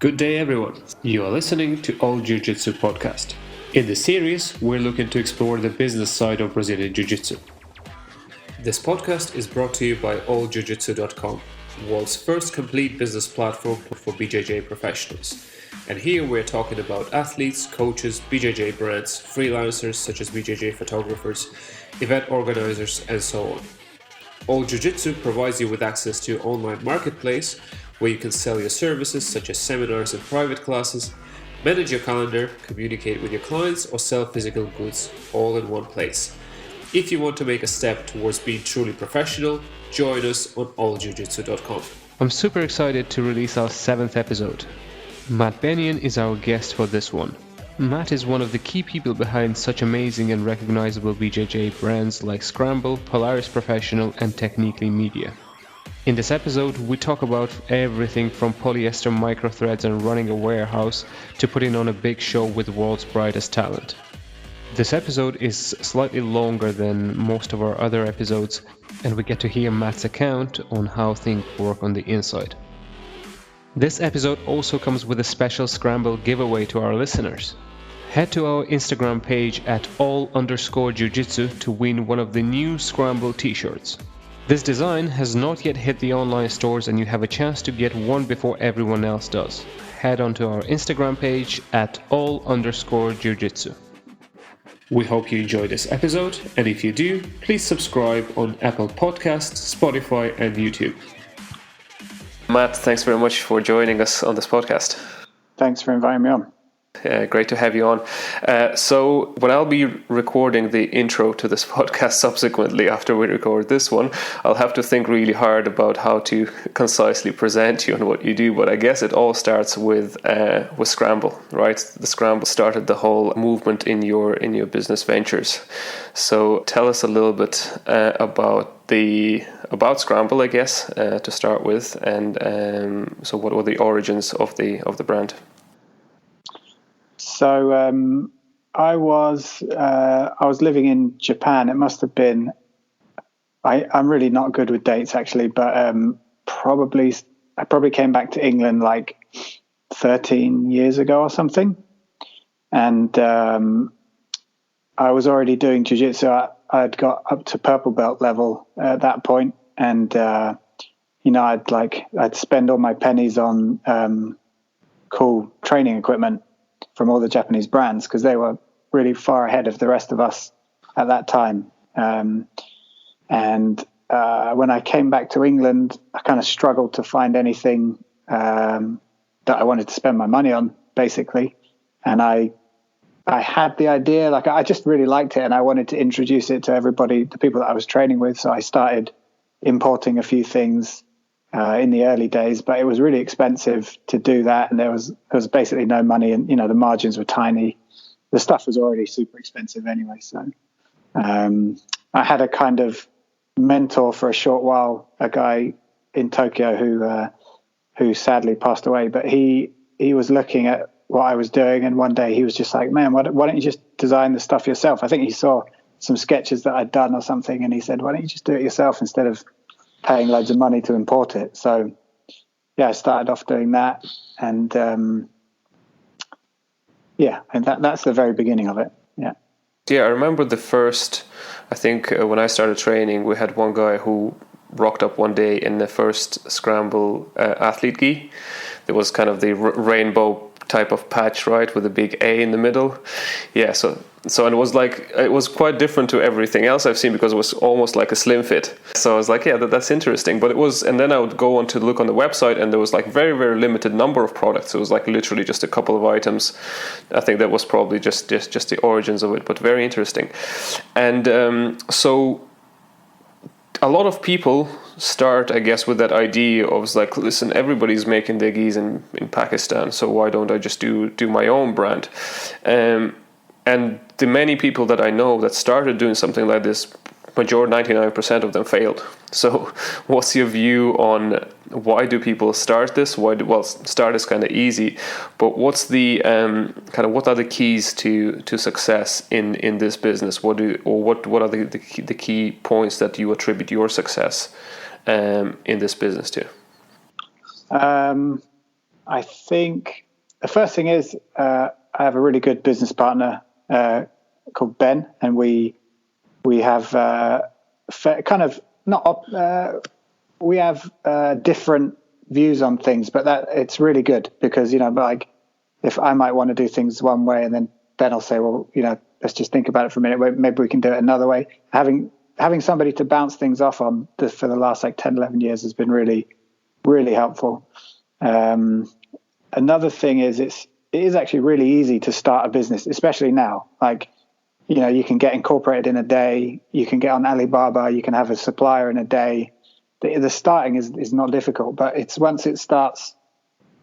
Good day, everyone. You are listening to All Jiu-Jitsu podcast. In this series, we're looking to explore the business side of Brazilian Jiu-Jitsu. This podcast is brought to you by alljiujitsu.com, the world's first complete business platform for BJJ professionals. And here we're talking about athletes, coaches, BJJ brands, freelancers such as BJJ photographers, event organizers, and so on. All Jiu-Jitsu provides you with access to an online marketplace where you can sell your services such as seminars and private classes, manage your calendar, communicate with your clients, or sell physical goods all in one place. If you want to make a step towards being truly professional, join us on alljiujitsu.com. I'm super excited to release our 7th episode. Matt Benyon is our guest for this one. Matt is one of the key people behind such amazing and recognizable BJJ brands like SCRAMBLE, Polaris Professional, and Techniqly Media. In this episode, we talk about everything from polyester microthreads and running a warehouse to putting on a big show with the world's brightest talent. This episode is slightly longer than most of our other episodes, and we get to hear Matt's account on how things work on the inside. This episode also comes with a special Scramble giveaway to our listeners. Head to our Instagram page at all_jiu-jitsu to win one of the new Scramble t-shirts. This design has not yet hit the online stores and you have a chance to get one before everyone else does. Head on to our Instagram page at all_jiu-jitsu. We hope you enjoy this episode, and if you do, please subscribe on Apple Podcasts, Spotify, and YouTube. Matt, thanks very much for joining us on this podcast. Thanks for inviting me on. Great to have you on. So when I'll be recording the intro to this podcast subsequently after we record this one, I'll have to think really hard about how to concisely present you and what you do. But I guess it all starts with Scramble, right? The Scramble started the whole movement in your business ventures. So tell us a little bit about Scramble, I guess, to start with, and so what were the origins of the brand? So I was living in Japan. It must have been. I'm really not good with dates actually, but I probably came back to England like 13 years ago or something, and I was already doing jiu-jitsu. I'd got up to purple belt level at that point, and I'd spend all my pennies on cool training equipment from all the Japanese brands because they were really far ahead of the rest of us at that time. And when I came back to England, I kind of struggled to find anything that I wanted to spend my money on, basically. And I had the idea, I just really liked it, and I wanted to introduce it to everybody, the people that I was training with. So I started importing a few things in the early days, but it was really expensive to do that, and there was basically no money, and the margins were tiny. The stuff was already super expensive anyway. So I had a kind of mentor for a short while, a guy in Tokyo who sadly passed away, but he was looking at what I was doing, and one day he was just like, man, why don't you just design the stuff yourself? I think he saw some sketches that I'd done or something, and he said, why don't you just do it yourself instead of paying loads of money to import it? So I started off doing that, and and that's the very beginning of it. I remember the first, I think when I started training, we had one guy who rocked up one day in the first Scramble athlete gi. There was kind of the rainbow type of patch, right, with a big A in the middle. So and it was quite different to everything else I've seen because it was almost like a slim fit. So I was like, that's interesting. But it was, and then I would go on to look on the website, and there was like very, very limited number of products. It was like literally just a couple of items. I think that was probably just the origins of it, but very interesting. And so a lot of people start, I guess, with that idea of like, listen, everybody's making their gis in Pakistan, so why don't I just do my own brand? And the many people that I know that started doing something like this, 99% of them failed. So what's your view on why do people start this? Start is kind of easy, but what's the what are the keys to success in this business? What are the key points that you attribute your success in this business to? I think the first thing is I have a really good business partner called Ben, and we have kind of we have different views on things, but that it's really good because, you know, like if I might want to do things one way and then Ben will say, well, you know, let's just think about it for a minute. Maybe we can do it another way. Having somebody to bounce things off on for the last like 10, 11 years has been really, really helpful. Another thing is it is actually really easy to start a business, especially now. Like, you know, you can get incorporated in a day. You can get on Alibaba. You can have a supplier in a day. The starting is not difficult, but it's once it starts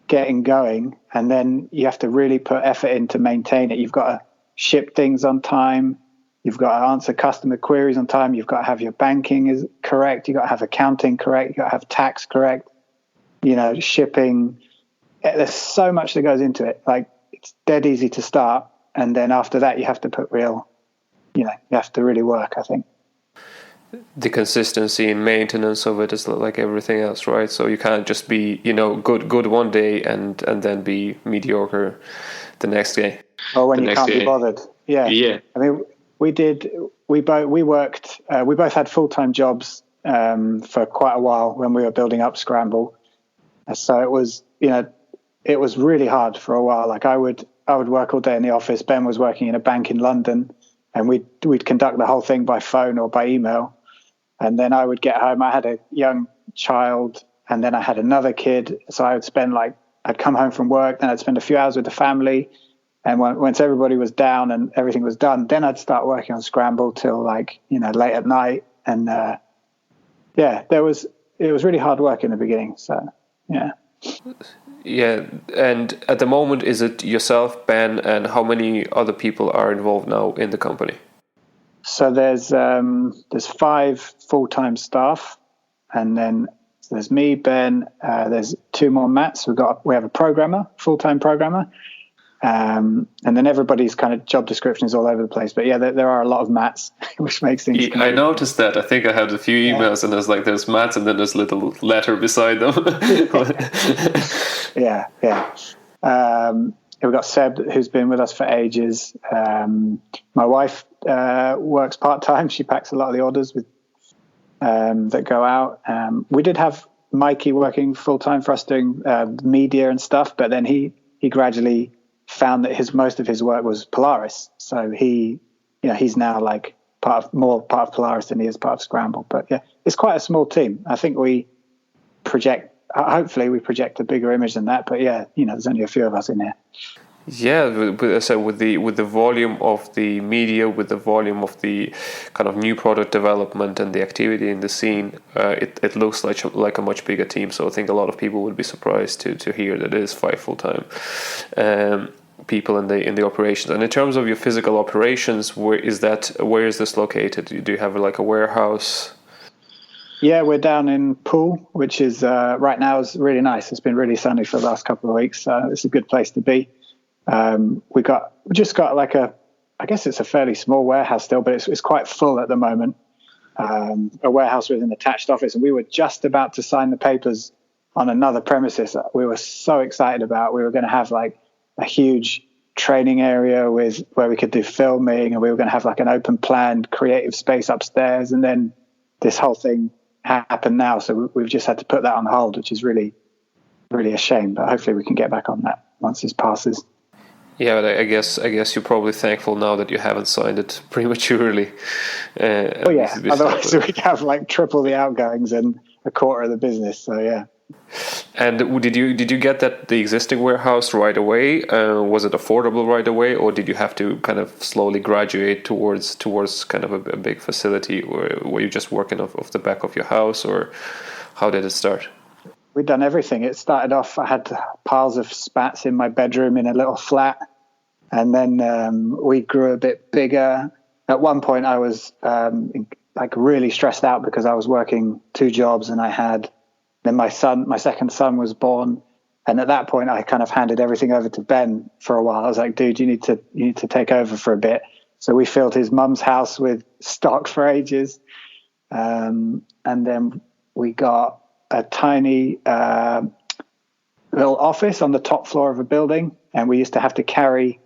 getting going, and then you have to really put effort in to maintain it. You've got to ship things on time. You've got to answer customer queries on time. You've got to have your banking is correct. You've got to have accounting correct. You've got to have tax correct. You know, shipping. There's so much that goes into it. Like, it's dead easy to start, and then after that, you have to put you have to really work, I think. The consistency and maintenance of it is like everything else, right? So you can't just be, you know, good one day and then be mediocre the next day. Or when you can't be bothered. Yeah. I mean, we both had full-time jobs for quite a while when we were building up Scramble. So it was, you know, it was really hard for a while. Like I would work all day in the office. Ben was working in a bank in London, and we'd conduct the whole thing by phone or by email. And then I would get home. I had a young child, and then I had another kid. So I would spend I'd come home from work, then I'd spend a few hours with the family. And once everybody was down and everything was done, then I'd start working on Scramble till late at night. And it was really hard work in the beginning. So yeah. Yeah, and at the moment, is it yourself, Ben, and how many other people are involved now in the company? So there's 5 full-time staff, and then there's me, Ben. There's 2 more Matts. We have a programmer, full-time programmer, and then everybody's kind of job description is all over the place. But yeah, there are a lot of Matts, which makes things. I noticed that. I think I had a few emails, and there's Matts, and then there's a little letter beside them. Yeah. We've got Seb, who's been with us for ages. My wife works part-time. She packs a lot of the orders that go out. We did have Mikey working full-time for us doing media and stuff, but then he gradually found that most of his work was Polaris. So he's now like more part of Polaris than he is part of Scramble. But yeah, it's quite a small team. I think hopefully we project a bigger image than that, but yeah, there's only a few of us in here. Yeah, so with the volume of the media, with the volume of the kind of new product development and the activity in the scene, it looks like a much bigger team. So I think a lot of people would be surprised to hear that it is 5 full-time people in the operations. And in terms of your physical operations, where is this located? Do you have like a warehouse? Yeah, we're down in Poole, which is right now is really nice. It's been really sunny for the last couple of weeks. It's a good place to be. We just got I guess it's a fairly small warehouse still, but it's quite full at the moment. A warehouse with an attached office, and we were just about to sign the papers on another premises that we were so excited about. We were going to have like a huge training area where we could do filming, and we were going to have like an open planned creative space upstairs, and then this whole thing happened now, so we've just had to put that on hold, which is really, really a shame. But hopefully we can get back on that once this passes. Yeah, but I guess you're probably thankful now that you haven't signed it prematurely. Otherwise we'd have like triple the outgoings and a quarter of the business. So yeah. And did you get the existing warehouse right away? Was it affordable right away, or did you have to kind of slowly graduate towards kind of a big facility, or were you just working off the back of your house, or how did it start? We'd done everything. It started off, I had piles of spats in my bedroom in a little flat, and then we grew a bit bigger. At one point I was really stressed out because I was working 2 jobs, and then my second son was born, and at that point I kind of handed everything over to Ben for a while. I was like, dude, you need to take over for a bit. So we filled his mum's house with stock for ages, and then we got a tiny little office on the top floor of a building, and we used to have to carry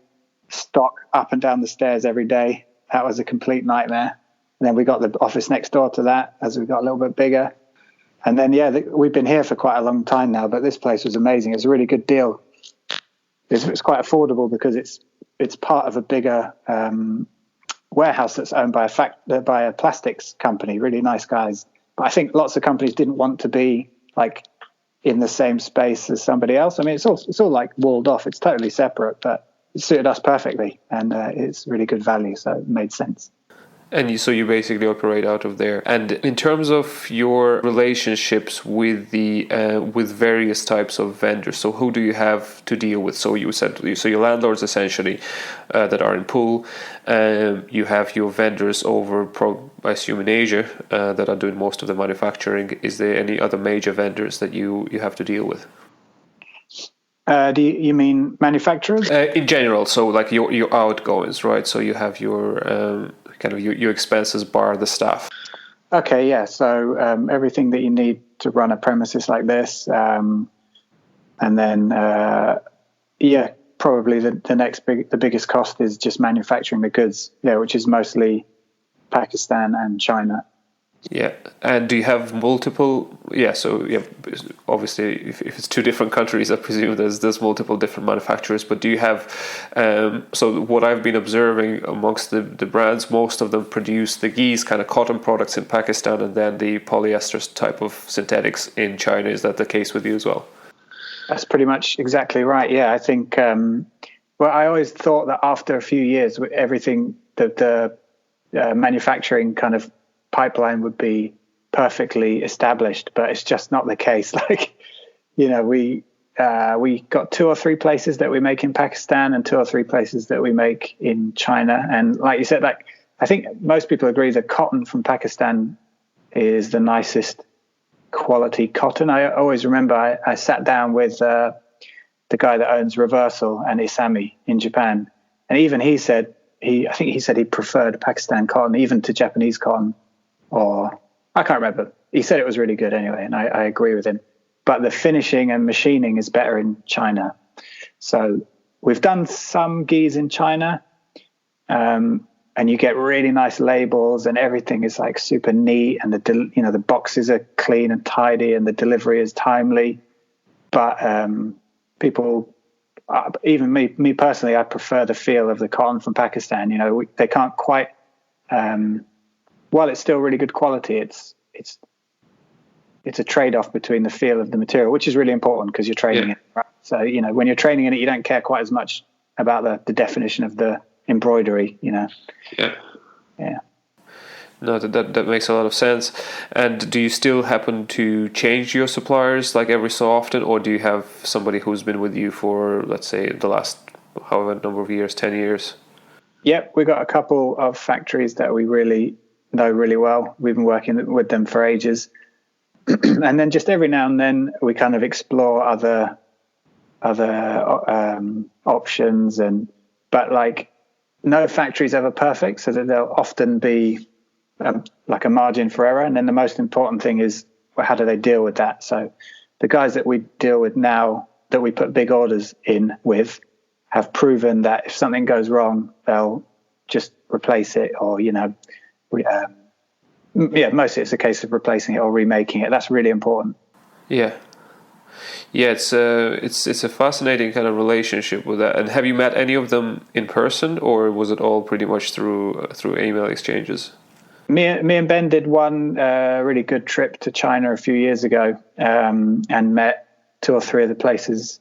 stock up and down the stairs every day. That was a complete nightmare. And then we got the office next door to that as we got a little bit bigger. And then, we've been here for quite a long time now, but this place was amazing. It's a really good deal. It's quite affordable because it's part of a bigger warehouse that's owned by a plastics company. Really nice guys. But I think lots of companies didn't want to be like in the same space as somebody else. I mean, it's all like walled off. It's totally separate, but it suited us perfectly, and it's really good value, so it made sense. And so you basically operate out of there. And in terms of your relationships with the with various types of vendors, so who do you have to deal with? So you said your landlords essentially that are in Poole. You have your vendors over, I assume, in Asia that are doing most of the manufacturing. Is there any other major vendors that you have to deal with? Do you mean manufacturers? In general, so like your outgoings, right? So you have your kind of your expenses bar the staff. Okay, yeah. So everything that you need to run a premises like this, and then probably the biggest cost is just manufacturing the goods, which is mostly Pakistan and China. Yeah, and do you have multiple? Yeah, so obviously, if it's two different countries, I presume there's multiple different manufacturers. But do you have? So what I've been observing amongst the brands, most of them produce the gis, kind of cotton products in Pakistan, and then the polyester type of synthetics in China. Is that the case with you as well? That's pretty much exactly right. Yeah, I think. I always thought that after a few years, everything the manufacturing kind of pipeline would be perfectly established, but it's just not the case. Like, we got 2 or 3 places that we make in Pakistan and 2 or 3 places that we make in China. And like you said, like, I think most people agree that cotton from Pakistan is the nicest quality cotton. I always remember I sat down with the guy that owns Reversal and Isami in Japan, and even he said he preferred Pakistan cotton even to Japanese cotton. Or I can't remember. He said it was really good anyway, and I agree with him. But the finishing and machining is better in China. So we've done some gis in China, and you get really nice labels, and everything is like super neat, and the boxes are clean and tidy, and the delivery is timely. But people, even me personally, I prefer the feel of the cotton from Pakistan. They can't quite. While it's still really good quality, it's a trade-off between the feel of the material, which is really important because you're training it. Right? So, when you're training in it, you don't care quite as much about the definition of the embroidery, Yeah. Yeah. No, that makes a lot of sense. And do you still happen to change your suppliers like every so often, or do you have somebody who's been with you for, let's say, the last however number of years, 10 years? Yep, we got a couple of factories that we really know really well. We've been working with them for ages. And then just every now and then we kind of explore other options, but like no factory is ever perfect, so that there'll often be like a margin for error. And then the most important thing is, how do they deal with that? So the guys that we deal with now, that we put big orders in with, have proven that if something goes wrong, they'll just replace it, or mostly it's a case of replacing it or remaking it. That's really important. Yeah, it's a fascinating kind of relationship with that. And have you met any of them in person, or was it all pretty much through email exchanges? Me and Ben did one really good trip to China a few years ago, and met 2 or 3 of the places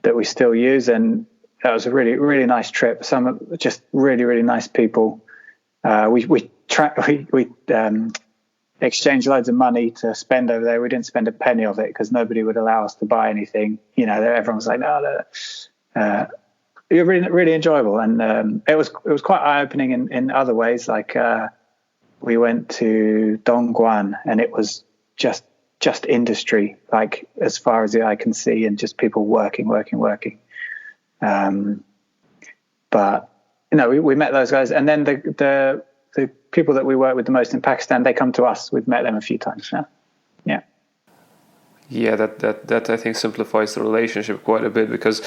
that we still use, and that was a really, really nice trip. Some just really, really nice people. We exchanged loads of money to spend over there. We didn't spend a penny of it because nobody would allow us to buy anything. Everyone was like, no. It was really, really enjoyable, and it was quite eye opening in other ways. Like we went to Dongguan, and it was just industry, like as far as the eye can see, and just people working. But we met those guys, and then the people that we work with the most in Pakistan, they come to us. We've met them a few times now. Yeah, that I think simplifies the relationship quite a bit, because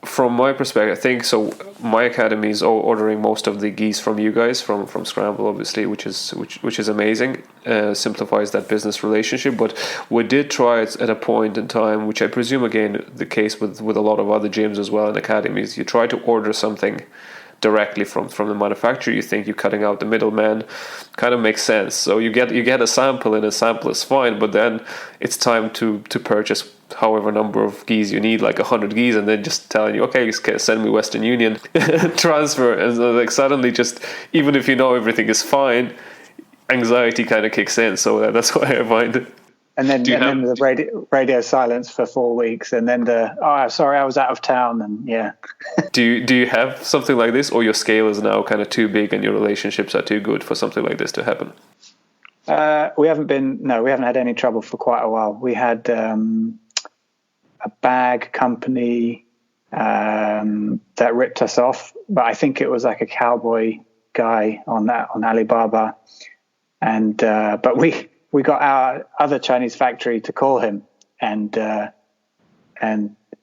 from my perspective, I think so. My academy is ordering most of the gis from you guys, from Scramble, obviously, which is amazing. Simplifies that business relationship. But we did try it at a point in time, which I presume again the case with a lot of other gyms as well and academies. You try to order something directly from the manufacturer. You think you're cutting out the middleman, kind of makes sense. So you get a sample, and a sample is fine, but then it's time to purchase however number of gis you need, like 100 gis, and then just telling you, okay, send me Western Union transfer, and so like suddenly, just even if you know everything is fine, anxiety kind of kicks in. So that's why I find it. And then the radio silence for 4 weeks, and then sorry, I was out of town, and yeah. Do you have something like this, or your scale is now kind of too big and your relationships are too good for something like this to happen? We haven't had any trouble for quite a while. We had a bag company that ripped us off, but I think it was like a cowboy guy on Alibaba, and but we got our other Chinese factory to call him, and I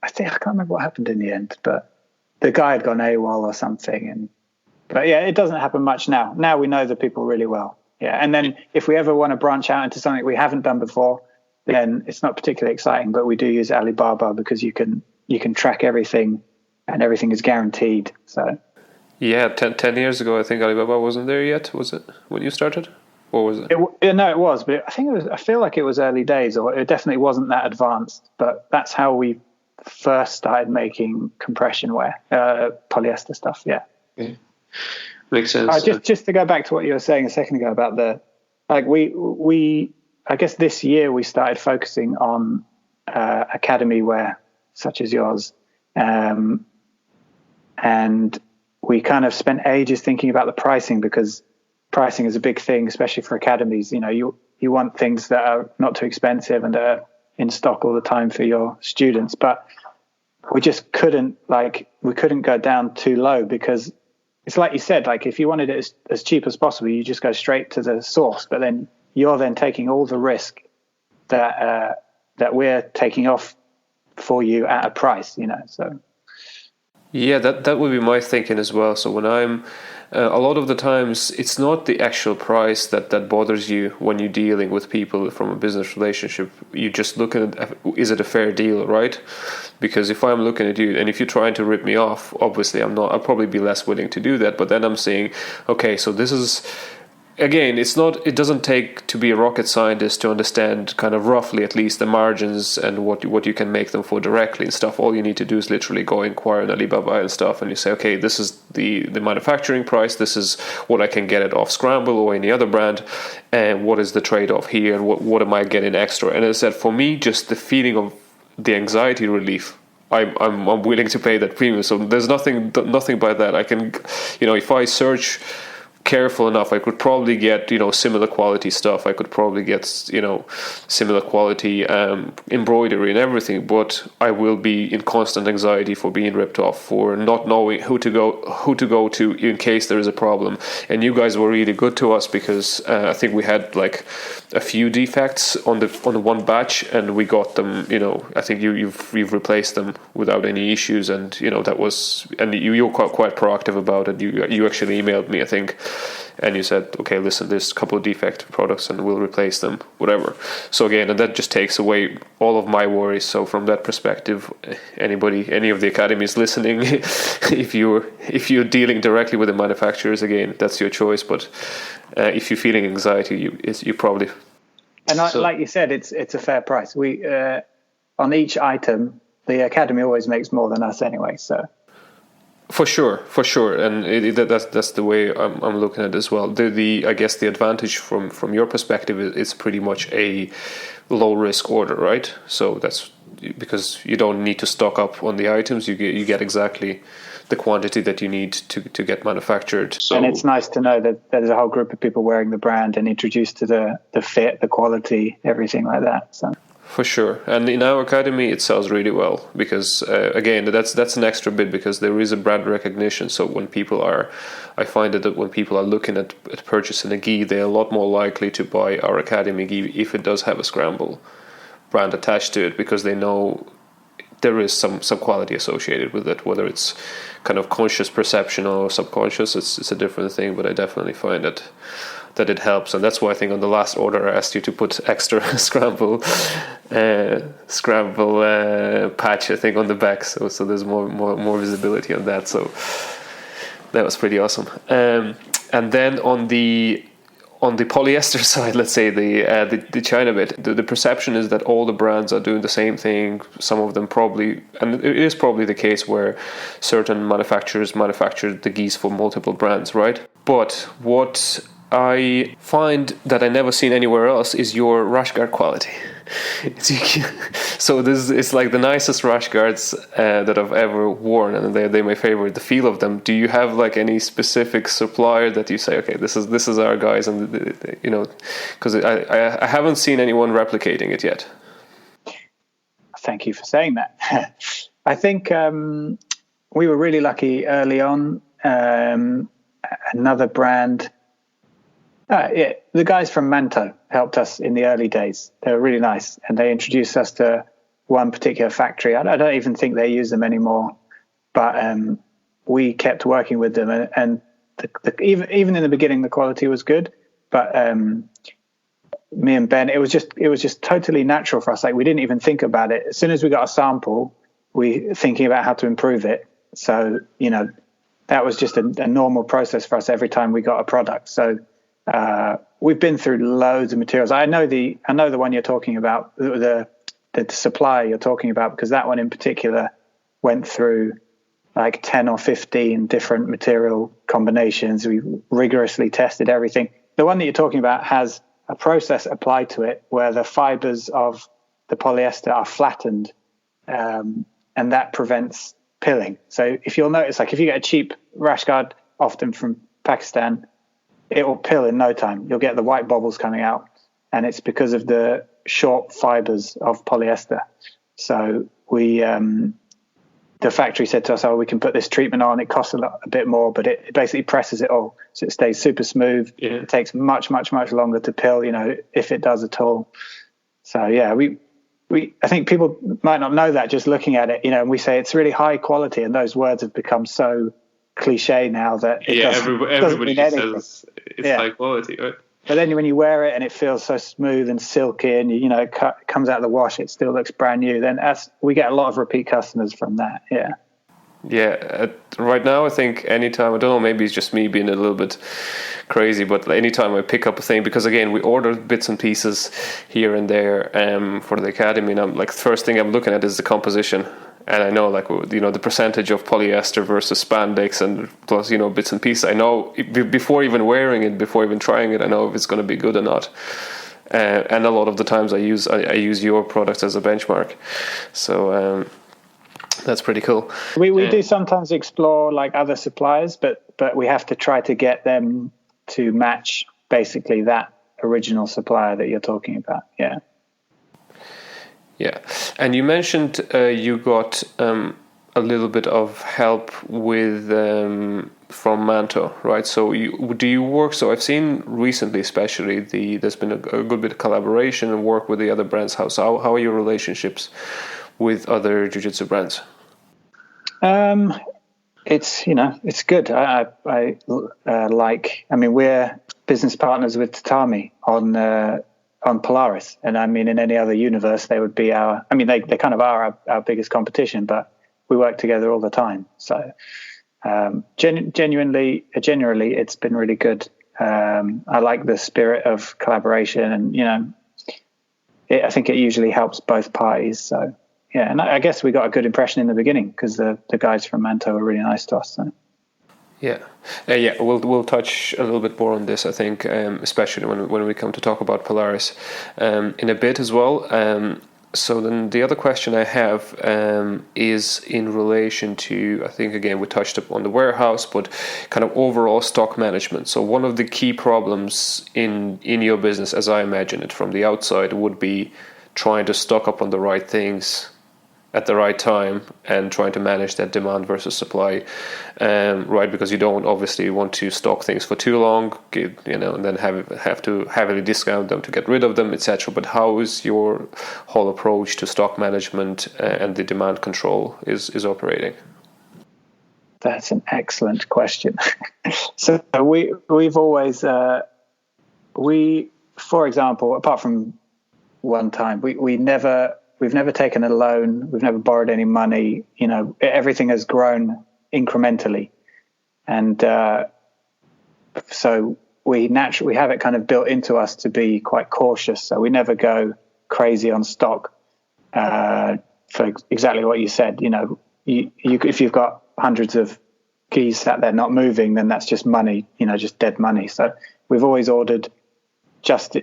can't remember what happened in the end, but the guy had gone AWOL or something. But yeah, it doesn't happen much now. Now we know the people really well. Yeah, and then if we ever want to branch out into something we haven't done before, then it's not particularly exciting. But we do use Alibaba because you can track everything, and everything is guaranteed. So yeah, 10 years ago, I think Alibaba wasn't there yet. Was it when you started? Or was it? No, it was, but I feel like it was early days, or it definitely wasn't that advanced. But that's how we first started making compression wear, polyester stuff. Yeah, makes sense. Just to go back to what you were saying a second ago about we I guess this year we started focusing on academy wear such as yours, and we kind of spent ages thinking about the pricing, because pricing is a big thing, especially for academies. You know, you want things that are not too expensive and are in stock all the time for your students, but we just couldn't go down too low, because it's like you said, like if you wanted it as cheap as possible, you just go straight to the source, but then you're then taking all the risk that we're taking off for you at a price, you know. So yeah, that would be my thinking as well. So when I'm a lot of the times, it's not the actual price that bothers you when you're dealing with people from a business relationship. You just look at, is it a fair deal, right? Because if I'm looking at you, and if you're trying to rip me off, obviously I'll probably be less willing to do that. But then I'm saying, okay, so this is, again, it doesn't take to be a rocket scientist to understand kind of roughly at least the margins and what you can make them for directly and stuff. All you need to do is literally go inquire on Alibaba and stuff, and you say, okay, this is the manufacturing price, this is what I can get it off Scramble or any other brand, and what is the trade-off here, and what am I getting extra? And as I said, for me, just the feeling of the anxiety relief, I'm willing to pay that premium. So there's nothing by that. I can, if I search careful enough, I could probably get similar quality stuff. I could probably get similar quality embroidery and everything, but I will be in constant anxiety for being ripped off, for not knowing who to go to in case there is a problem. And you guys were really good to us, because I think we had like a few defects on the one batch, and we got them. I think you've replaced them without any issues, and that was, and you were quite proactive about it. You actually emailed me, I think, and you said, okay, listen, there's a couple of defect products and we'll replace them, whatever. So again, and that just takes away all of my worries. So from that perspective, any of the academies listening, if you're dealing directly with the manufacturers, again, that's your choice. But if you're feeling anxiety, you probably. And like you said, it's a fair price. We on each item, the academy always makes more than us anyway. So. For sure, and that's the way I'm looking at it as well. I guess the advantage from your perspective is pretty much a low risk order, right? So that's because you don't need to stock up on the items. You get exactly the quantity that you need to get manufactured. So, and it's nice to know that there's a whole group of people wearing the brand and introduced to the fit, the quality, everything like that. So. For sure, and in our academy it sells really well, because again, that's an extra bit, because there is a brand recognition. So I find that when people are looking at purchasing a gi, they're a lot more likely to buy our academy gi if it does have a scramble. brand attached to it because they know there is some quality associated with it, whether it's kind of conscious perception or subconscious. It's a different thing, but I definitely find that it helps, and that's why I think on the last order I asked you to put extra scramble patch, I think, on the back, so there's more visibility on that. So that was pretty awesome. And then on the polyester side, let's say the China bit, the perception is that all the brands are doing the same thing. Some of them probably, and it is probably the case where certain manufacturers manufacture the gis for multiple brands, right? But what I find that I never seen anywhere else is your rash guard quality. So it's like the nicest rash guards that I've ever worn, and they're my favorite. The feel of them. Do you have like any specific supplier that you say, okay, this is our guys, and because I haven't seen anyone replicating it yet. Thank you for saying that. I think we were really lucky early on. Another brand. The guys from Manto helped us in the early days. They were really nice, and they introduced us to one particular factory. I don't even think they use them anymore, but we kept working with them, and even in the beginning, the quality was good. But me and Ben, it was just totally natural for us. Like, we didn't even think about it. As soon as we got a sample, we thinking about how to improve it. So that was just a normal process for us every time we got a product. So. We've been through loads of materials. I know the one you're talking about, the supplier you're talking about, because that one in particular went through like 10 or 15 different material combinations. We rigorously tested everything. The one that you're talking about has a process applied to it where the fibers of the polyester are flattened, and that prevents pilling. So if you'll notice, like if you get a cheap rash guard, often from Pakistan, it will pill in no time. You'll get the white bubbles coming out, and it's because of the short fibers of polyester. So the factory said to us, "Oh, we can put this treatment on. It costs a bit more, but it basically presses it all, so it stays super smooth. Yeah. It takes much longer to pill, if it does at all." So yeah, I think people might not know that just looking at it, and we say it's really high quality, and those words have become so cliche now that everybody says it's high quality, right? But then when you wear it and it feels so smooth and silky, and it comes out of the wash, it still looks brand new. Then we get a lot of repeat customers from that. Yeah. Right now, I think anytime, I don't know, maybe it's just me being a little bit crazy, but anytime I pick up a thing, because again, we order bits and pieces here and there for the academy, and I'm like, first thing I'm looking at is the composition. And I know, like, the percentage of polyester versus spandex and plus, bits and pieces. I know before even wearing it, before even trying it, I know if it's going to be good or not. And a lot of the times I use your products as a benchmark. So that's pretty cool. We do sometimes explore like other suppliers, but we have to try to get them to match basically that original supplier that you're talking about. Yeah. Yeah, and you mentioned you got a little bit of help with from Manto, right? So do you work? So I've seen recently, especially there's been a good bit of collaboration and work with the other brands. How are your relationships with other jiu-jitsu brands? It's good. We're business partners with Tatami on Polaris, and in any other universe they would be they kind of are our biggest competition, but we work together all the time. So generally it's been really good. I like the spirit of collaboration, and I think it usually helps both parties. So yeah, and I guess we got a good impression in the beginning because the guys from Manto were really nice to us. So. Yeah, we'll touch a little bit more on this, I think, especially when we come to talk about Polaris in a bit as well. So then the other question I have is in relation to, I think, again, we touched upon the warehouse, but kind of overall stock management. So one of the key problems in your business, as I imagine it from the outside, would be trying to stock up on the right things at the right time and trying to manage that demand versus supply, right? Because you don't obviously want to stock things for too long, and then have to heavily discount them to get rid of them, etc. But how is your whole approach to stock management and the demand control is operating? That's an excellent question. So we've always for example, apart from one time, we've never taken a loan, we've never borrowed any money. Everything has grown incrementally, and so we have it kind of built into us to be quite cautious. So we never go crazy on stock for exactly what you said. If you've got hundreds of keys sat there not moving, then that's just money, just dead money. So we've always ordered just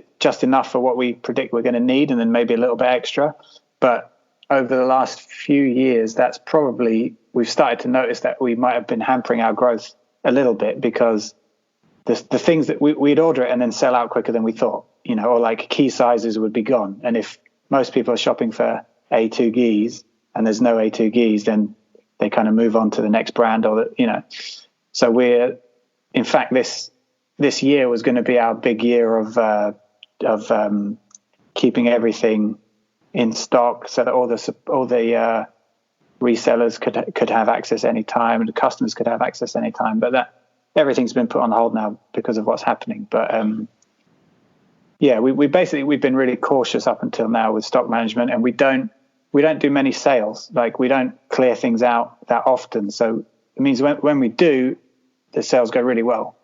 enough for what we predict we're going to need, and then maybe a little bit extra. But over the last few years, we've started to notice that we might have been hampering our growth a little bit, because the things that we'd order it and then sell out quicker than we thought, or like key sizes would be gone. And if most people are shopping for A2 gis and there's no A2 gis, then they kind of move on to the next brand, So we're, in fact, this year was going to be our big year of keeping everything in stock, so that all the resellers could have access anytime, and the customers could have access anytime. But that everything's been put on hold now because of what's happening. But we've been really cautious up until now with stock management, and we don't do many sales. Like, we don't clear things out that often. So it means when we do, the sales go really well.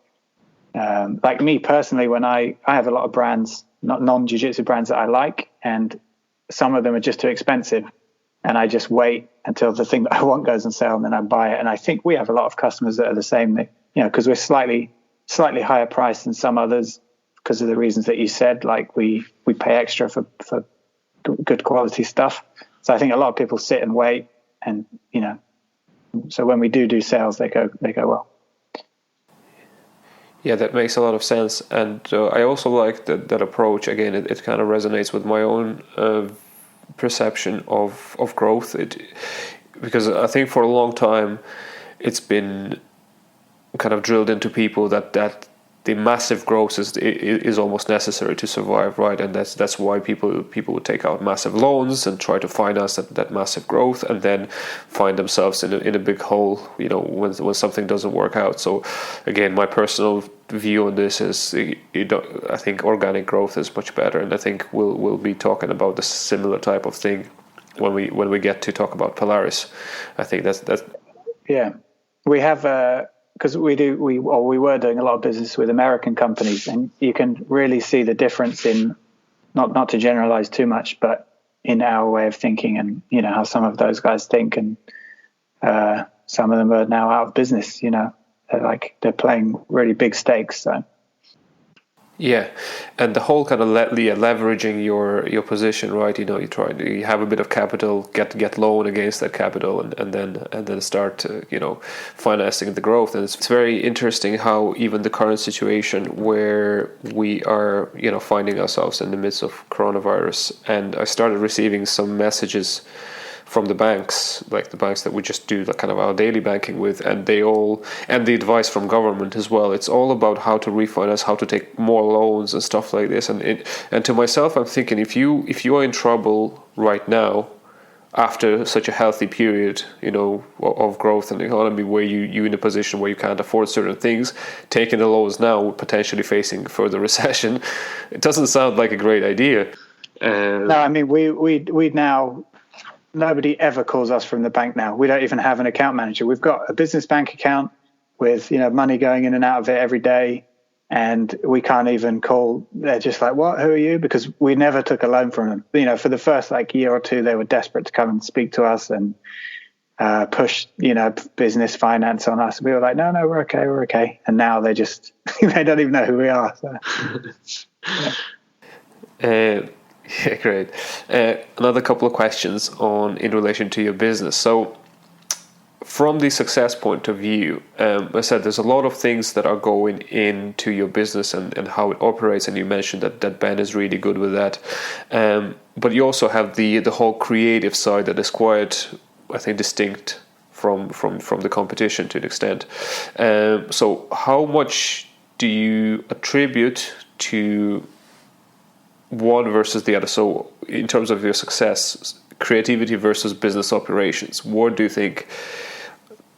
Like me personally, when I have a lot of brands, not non-jiu-jitsu brands that I like, and some of them are just too expensive, and I just wait until the thing that I want goes on sale, and then I buy it. And I think we have a lot of customers that are the same, because we're slightly higher priced than some others because of the reasons that you said. Like, we pay extra for good quality stuff. So I think a lot of people sit and wait, and so when we do sales, they go well. Yeah, that makes a lot of sense, and I also like that approach. Again, it kind of resonates with my own perception of growth. Because I think for a long time it's been kind of drilled into people that the massive growth is almost necessary to survive, right? And that's why people would take out massive loans and try to finance that massive growth, and then find themselves in a big hole, when something doesn't work out. So again, my personal view on this is, I think organic growth is much better, and I think we'll be talking about the similar type of thing when we get to talk about Polaris. I think that's yeah. We have because we were doing a lot of business with American companies, and you can really see the difference in, not to generalize too much, but in our way of thinking, and how some of those guys think, and some of them are now out of business. They're playing really big stakes. So yeah, and the whole kind of leveraging your position, right? You have a bit of capital, get loan against that capital, and then start financing the growth. And it's very interesting how even the current situation where we are finding ourselves in the midst of coronavirus, and I started receiving some messages from the banks, like the banks that we just do kind of our daily banking with, and the advice from government as well. It's all about how to refinance, how to take more loans and stuff like this. And to myself, I'm thinking, if you are in trouble right now, after such a healthy period, of growth in the economy, where you in a position where you can't afford certain things, taking the loans now, potentially facing further recession, it doesn't sound like a great idea. No, I mean, we now. Nobody ever calls us from the bank now. We don't even have an account manager. We've got a business bank account with money going in and out of it every day, and we can't even call. They're just like, "What? Who are you?" Because we never took a loan from them. For the first year or two, they were desperate to come and speak to us and push business finance on us. We were like, "No, we're okay." And now they just they don't even know who we are. So. Yeah, great. Another couple of questions in relation to your business. So from the success point of view, I said there's a lot of things that are going into your business and how it operates, and you mentioned that Ben is really good with that. But you also have the whole creative side that is quite, I think, distinct from the competition to an extent. So how much do you attribute to one versus the other? So in terms of your success, creativity versus business operations, what do you think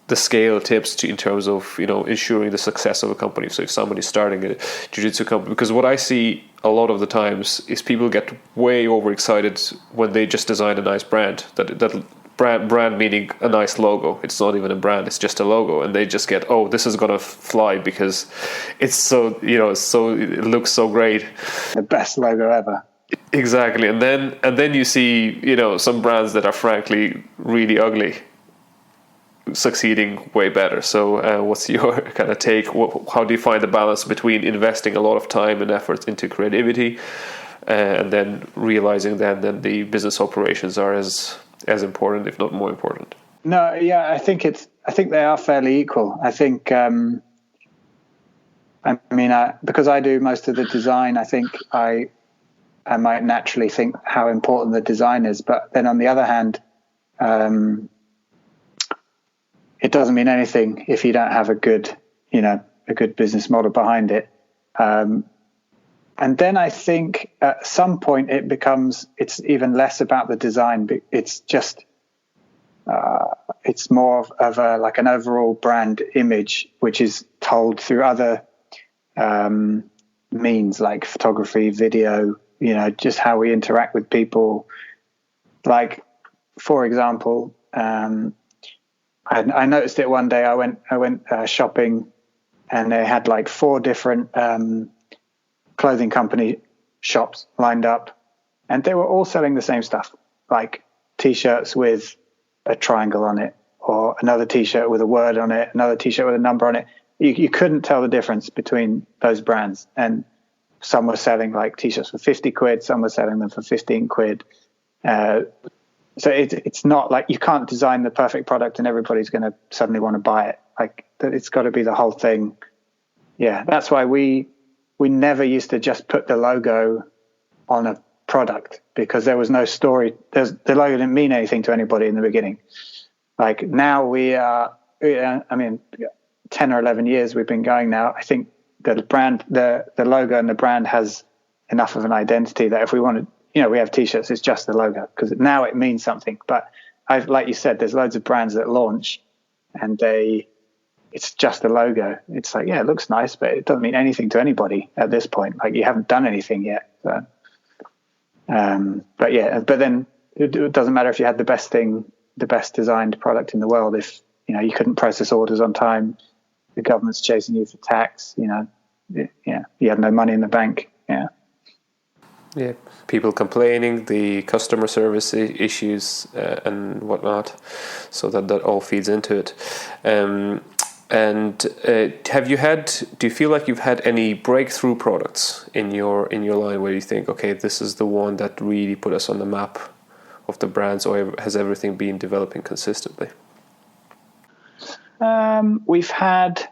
the scale tips to in terms of, you know, ensuring the success of a company? So if somebody's starting a jiu-jitsu company, because what I see a lot of the times is people get way overexcited when they just design a nice brand, that brand meaning a nice logo. It's not even a brand, it's just a logo, and they just get, oh, this is gonna fly because it's so, you know, it looks so great, the best logo ever. Exactly. And then you see, you know, some brands that are frankly really ugly succeeding way better. So what's your kind of take? How do you find the balance between investing a lot of time and effort into creativity and then realizing that then the business operations are as important, if not more important? No, yeah, I think they are fairly equal. I think, because I do most of the design, I think I might naturally think how important the design is. But then on the other hand, it doesn't mean anything if you don't have a good business model behind it. And then I think at some point it's even less about the design. It's just, it's more of like an overall brand image, which is told through other means like photography, video, you know, just how we interact with people. Like, for example, I noticed it one day. I went shopping, and they had like 4 different clothing company shops lined up, and they were all selling the same stuff, like T-shirts with a triangle on it, or another T-shirt with a word on it, another T-shirt with a number on it. You couldn't tell the difference between those brands, and some were selling like T-shirts for 50 quid, some were selling them for 15 quid. So it's not like you can't design the perfect product and everybody's going to suddenly want to buy it. Like, it's got to be the whole thing. Yeah, that's why we never used to just put the logo on a product, because there was no story. The logo didn't mean anything to anybody in the beginning. Like, now we are, 10 or 11 years we've been going now. I think the brand, the logo and the brand has enough of an identity that if we wanted, you know, we have T-shirts, it's just the logo, because now it means something. But like you said, there's loads of brands that launch and it's just a logo. It's like, yeah, it looks nice, but it doesn't mean anything to anybody at this point. Like, you haven't done anything yet. So, but then it doesn't matter if you had the best thing, the best designed product in the world. If, you know, you couldn't process orders on time, the government's chasing you for tax, you know, you have no money in the bank. Yeah, people complaining, the customer service issues and whatnot, so that all feeds into it. Do you feel like you've had any breakthrough products in your line where you think, okay, this is the one that really put us on the map of the brands, or has everything been developing consistently? We've had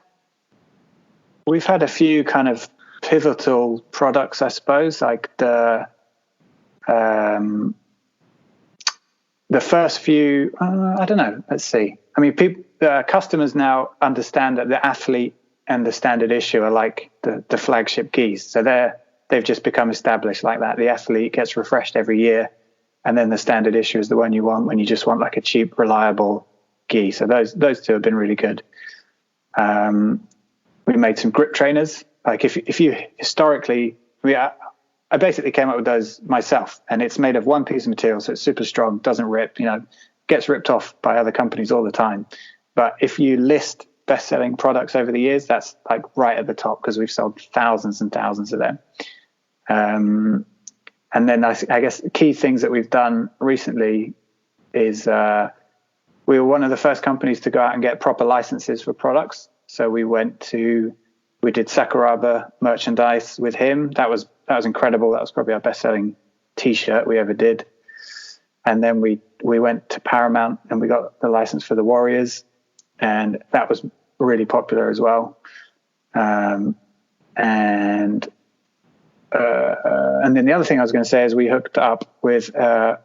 a few kind of pivotal products, I suppose, like the first few. I don't know. Let's see. I mean, customers now understand that the athlete and the standard issue are like the flagship keys. So they've just become established like that. The athlete gets refreshed every year, and then the standard issue is the one you want when you just want like a cheap, reliable gi. So those two have been really good. We made some grip trainers. Like, if you historically, I basically came up with those myself, and it's made of one piece of material, so it's super strong, doesn't rip, you know, gets ripped off by other companies all the time. But if you list best-selling products over the years, that's like right at the top, because we've sold thousands and thousands of them. And then I guess key things that we've done recently is we were one of the first companies to go out and get proper licenses for products. So we did Sakuraba merchandise with him. That was incredible. That was probably our best-selling T-shirt we ever did. And then we went to Paramount and we got the license for the Warriors. and that was really popular as well. And then the other thing I was going to say is we hooked up with a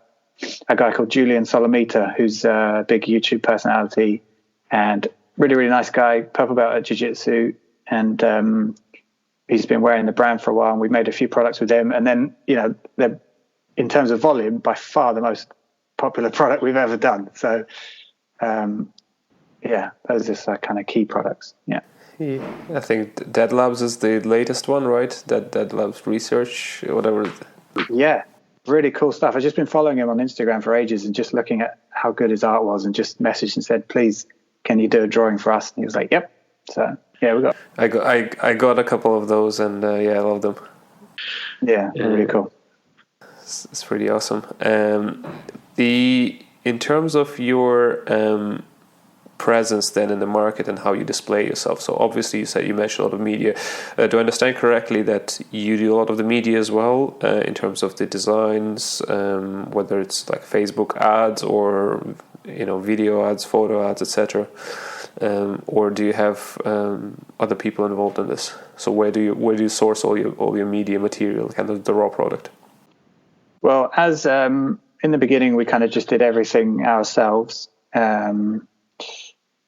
guy called Julian Solomita, who's a big YouTube personality and really, really nice guy, purple belt at jiu-jitsu. And he's been wearing the brand for a while, and we made a few products with him. And then, they're, in terms of volume, by far the most popular product we've ever done. So, those are just kind of key products. Yeah. I think Dead Labs is the latest one, right? Dead Labs Research, whatever. Yeah, really cool stuff. I've just been following him on Instagram for ages and just looking at how good his art was, and just messaged and said, please, can you do a drawing for us? And he was like, yep. So, yeah, we got... I got a couple of those, and I love them. Yeah, really cool. It's pretty awesome. In terms of your presence then in the market and how you display yourself, so obviously you mentioned a lot of media. Do I understand correctly that you do a lot of the media as well, in terms of the designs, whether it's like Facebook ads or video ads, photo ads, etc., or do you have other people involved in this? So where do you source all your media material, kind of the raw product? Well, as in the beginning, we kind of just did everything ourselves.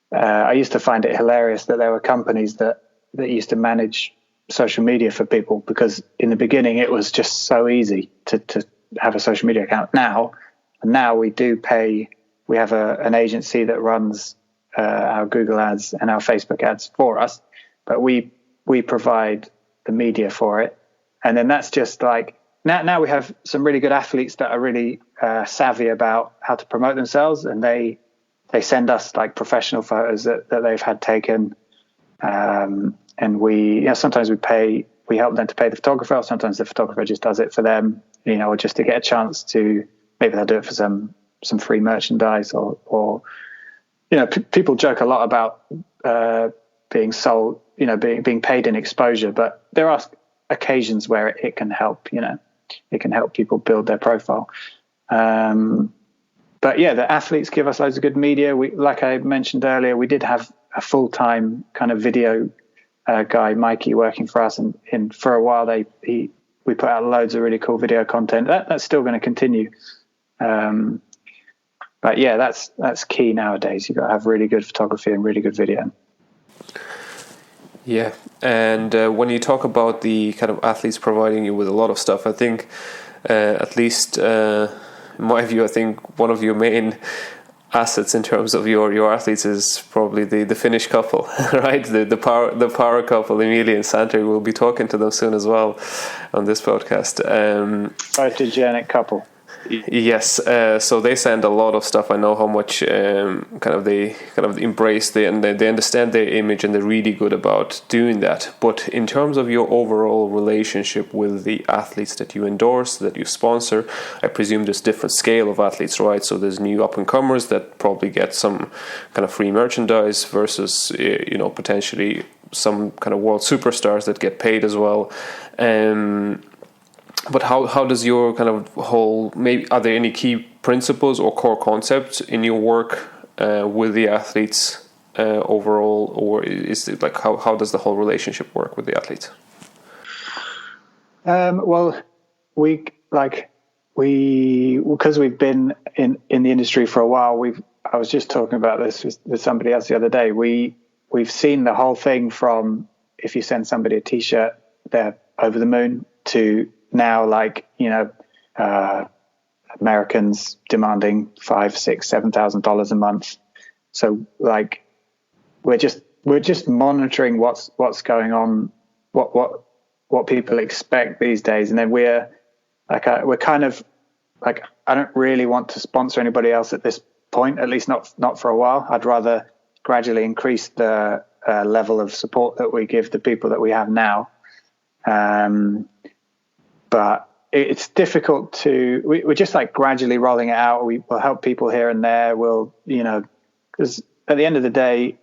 I used to find it hilarious that there were companies that used to manage social media for people, because in the beginning it was just so easy to have a social media account. Now we do pay. We have an agency that runs our Google ads and our Facebook ads for us, but we provide the media for it. And then that's just like, now we have some really good athletes that are really savvy about how to promote themselves, and they send us like professional photos that they've had taken. And we, sometimes we help them to pay the photographer, or sometimes the photographer just does it for them, or just to get a chance to, maybe they'll do it for some free merchandise, or people joke a lot about being sold, being paid in exposure, but there are occasions where it can help, it can help people build their profile. But yeah, the athletes give us loads of good media. Like I mentioned earlier, we did have a full-time kind of video guy, Mikey, working for us, and for a while we put out loads of really cool video content. That's still going to continue. But yeah, that's key nowadays. You've got to have really good photography and really good video. Yeah, and when you talk about the kind of athletes providing you with a lot of stuff, I think at least in my view, I think one of your main assets in terms of your athletes is probably the Finnish couple, right? The power couple, Emilia and Santeri. We'll be talking to them soon as well on this podcast. Photogenic couple. Yes, so they send a lot of stuff. I know how much they embrace and they understand their image, and they're really good about doing that. But in terms of your overall relationship with the athletes that you endorse, that you sponsor, I presume there's different scale of athletes, right? So there's new up and comers that probably get some kind of free merchandise versus potentially some kind of world superstars that get paid as well. But how does your kind of whole, maybe are there any key principles or core concepts in your work with the athletes overall, or is it like how does the whole relationship work with the athletes? Well, because we've been in the industry for a while, I was just talking about this with somebody else the other day. We've seen the whole thing from, if you send somebody a t-shirt, they're over the moon, to now, Americans demanding $5,000, $6,000, $7,000 a month. So we're just monitoring what's going on, what people expect these days, and then we're kind of like, I don't really want to sponsor anybody else at this point, at least not for a while. I'd rather gradually increase the level of support that we give the people that we have now. But it's difficult we're just gradually rolling it out. We will help people here and there. Because at the end of the day,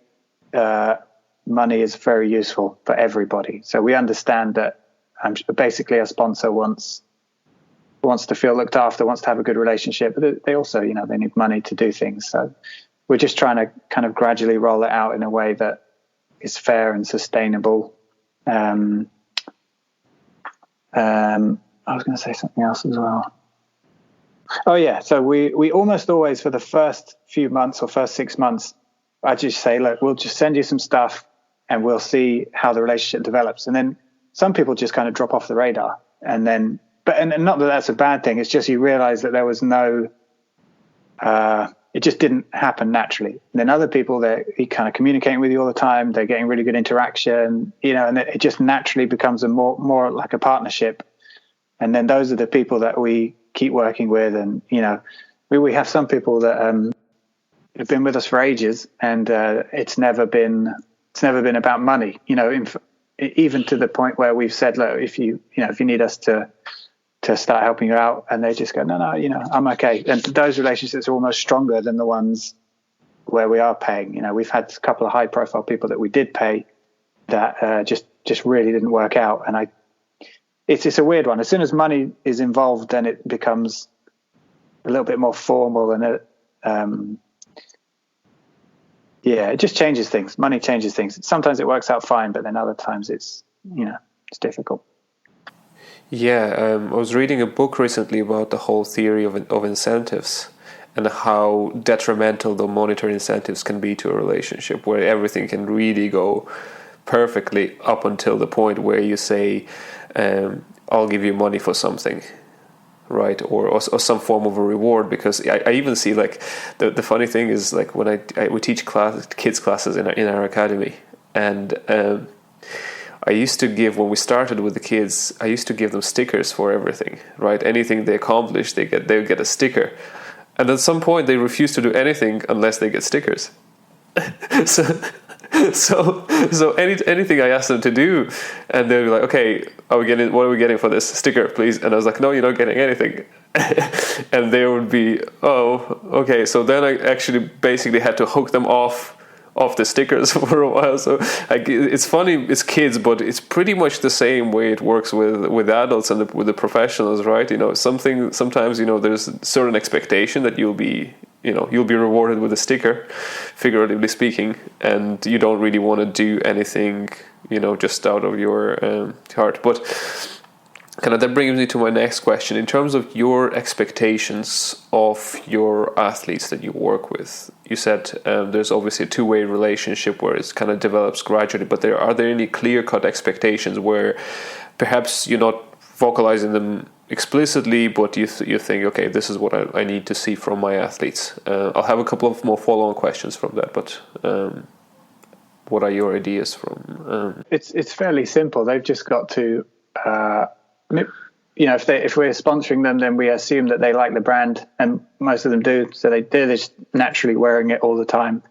money is very useful for everybody. So we understand that basically a sponsor wants to feel looked after, wants to have a good relationship, but they also, they need money to do things. So we're just trying to kind of gradually roll it out in a way that is fair and sustainable. I was going to say something else as well. Oh yeah, so we almost always, for the first few months or first 6 months, I just say, look, we'll just send you some stuff and we'll see how the relationship develops. And then some people just kind of drop off the radar, and then, and not that that's a bad thing. It's just you realize that there was no, it just didn't happen naturally. And then other people, they're kind of communicating with you all the time. They're getting really good interaction, and it just naturally becomes a more like a partnership. And then those are the people that we keep working with. And, we have some people that have been with us for ages, and it's never been about money, even to the point where we've said, look, if you need us to start helping you out, and they just go, no, I'm okay. And those relationships are almost stronger than the ones where we are paying. We've had a couple of high profile people that we did pay that just really didn't work out. And it's a weird one. As soon as money is involved, then it becomes a little bit more formal, and it just changes things. Money changes things. Sometimes it works out fine, but then other times it's difficult. Yeah, I was reading a book recently about the whole theory of incentives and how detrimental the monetary incentives can be to a relationship, where everything can really go perfectly up until the point where you say, I'll give you money for something, right? Or some form of a reward. Because I even see, like, the funny thing is, like, when we teach kids classes in our academy, and I used to give, when we started with the kids, I used to give them stickers for everything, right? Anything they accomplish, they would get a sticker. And at some point they refuse to do anything unless they get stickers. so anything I asked them to do, and they'd be like, okay, what are we getting for this sticker, please? And I was like, no, you're not getting anything. And they would be, oh, okay. So then I actually basically had to hook them off the stickers for a while. So it's funny, it's kids, but it's pretty much the same way it works with adults and with the professionals, right? Sometimes there's a certain expectation that you'll be rewarded with a sticker, figuratively speaking, and you don't really want to do anything just out of your heart. But that brings me to my next question. In terms of your expectations of your athletes that you work with, you said there's obviously a two-way relationship where it kind of develops gradually, but are there any clear-cut expectations where perhaps you're not vocalizing them explicitly, but you think, okay, this is what I need to see from my athletes? I'll have a couple of more follow-on questions from that, but what are your ideas from? It's fairly simple. They've just got to... if we're sponsoring them, then we assume that they like the brand, and most of them do. So they're just naturally wearing it all the time.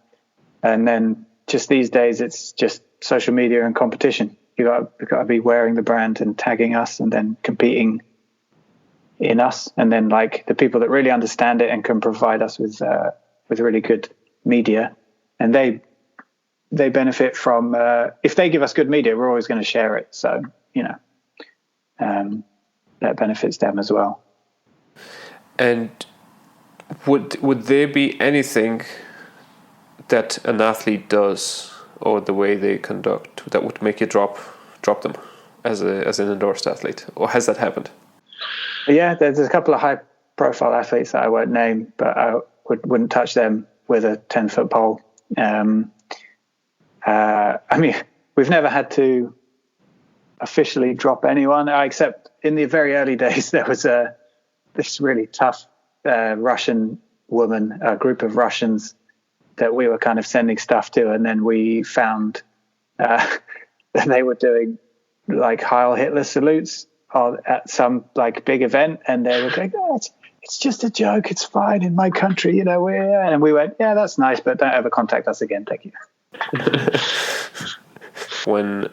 And then just these days, it's just social media and competition. You've got to be wearing the brand and tagging us, and then competing in us. And then, like, the people that really understand it and can provide us with really good media, and they benefit from. If they give us good media, we're always going to share it. So that benefits them as well. And would there be anything that an athlete does, or the way they conduct, that would make you drop them as an endorsed athlete, or has that happened? Yeah, there's a couple of high profile athletes that I won't name, but I wouldn't touch them with a 10-foot pole. We've never had to officially drop anyone, except in the very early days there was this really tough Russian woman, a group of Russians that we were kind of sending stuff to, and then we found that they were doing like Heil Hitler salutes at some like big event, and they were going, oh, it's just a joke, it's fine in my country, and we went, yeah, that's nice, but don't ever contact us again, thank you. When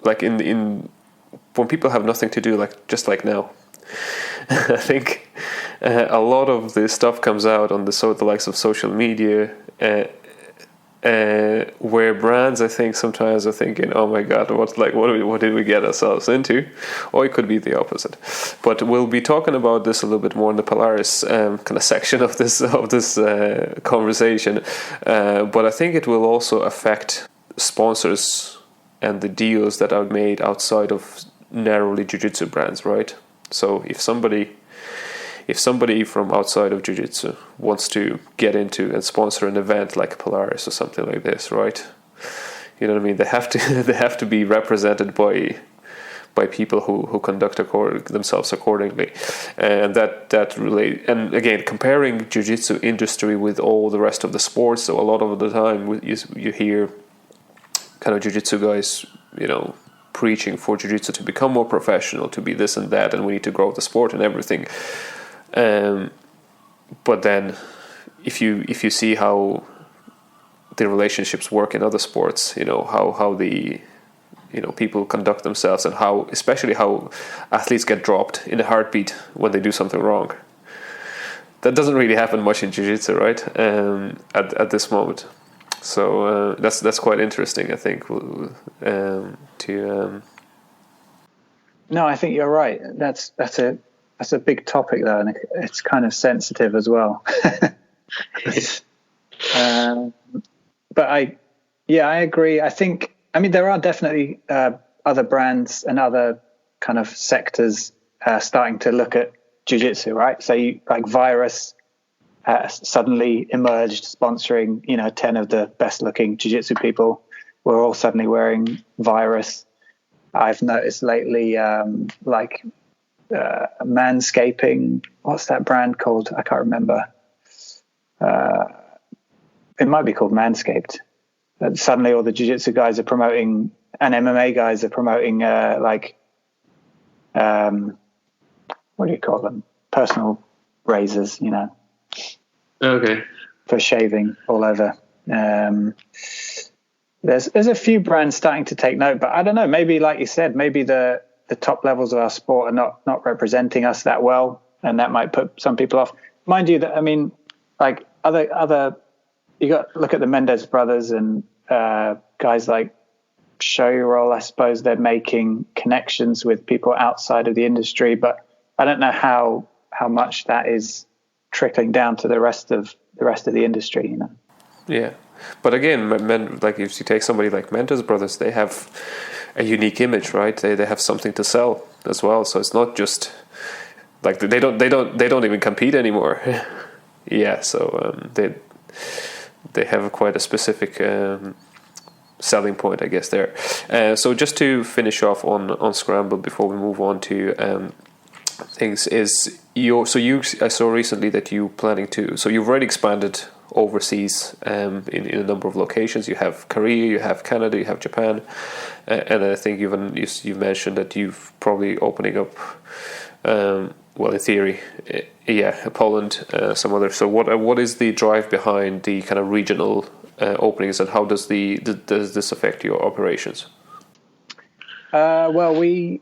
like when people have nothing to do, just like now, I think a lot of this stuff comes out on the likes of social media, and where brands, I think, sometimes are thinking, "Oh my God, what did we get ourselves into?" Or it could be the opposite. But we'll be talking about this a little bit more in the Polaris kind of section of this conversation. But I think it will also affect sponsors and the deals that are made outside of narrowly jiu-jitsu brands, right? So if somebody from outside of jiu-jitsu wants to get into and sponsor an event like Polaris or something like this, right? You know what I mean? They have to be represented by people who conduct themselves accordingly, and that really. And again, comparing jiu-jitsu industry with all the rest of the sports, so a lot of the time you hear kind of jiu-jitsu guys, preaching for jiu-jitsu to become more professional, to be this and that, and we need to grow the sport and everything. But then, if you see how the relationships work in other sports, how the people conduct themselves, and especially how athletes get dropped in a heartbeat when they do something wrong. That doesn't really happen much in jiu-jitsu, right? At this moment, so that's quite interesting, I think. No, I think you're right. That's a big topic though, and it's kind of sensitive as well. But I agree. I mean, there are definitely other brands and other kind of sectors starting to look at jiu-jitsu, right? So like Virus suddenly emerged, sponsoring 10 of the best looking jiu-jitsu people. We're all suddenly wearing Virus. I've noticed lately Manscaping, what's that brand called? I can't remember. It might be called Manscaped. Suddenly all the jiu-jitsu guys are promoting, and MMA guys are promoting what do you call them? Personal razors, Okay. for shaving all over. There's a few brands starting to take note, but I don't know, maybe like you said, maybe the top levels of our sport are not representing us that well, and that might put some people off. Mind you, that I mean, like other you got to look at the Mendez brothers and guys like Show-Roll. I suppose they're making connections with people outside of the industry, but I don't know how much that is trickling down to the rest of the industry. Yeah, but again, like if you take somebody like Mendez brothers, they have a unique image, right? They have something to sell as well. So it's not just like they don't even compete anymore. Yeah, so they have quite a specific selling point, I guess, there. So just to finish off on Scramble before we move on to things, is I saw recently that you've already expanded overseas in a number of locations. You have Korea, you have Canada, you have Japan, and I think you've mentioned that you've probably opening up in theory, Poland, some other. So what is the drive behind the kind of regional openings, and how does this affect your operations? Well, we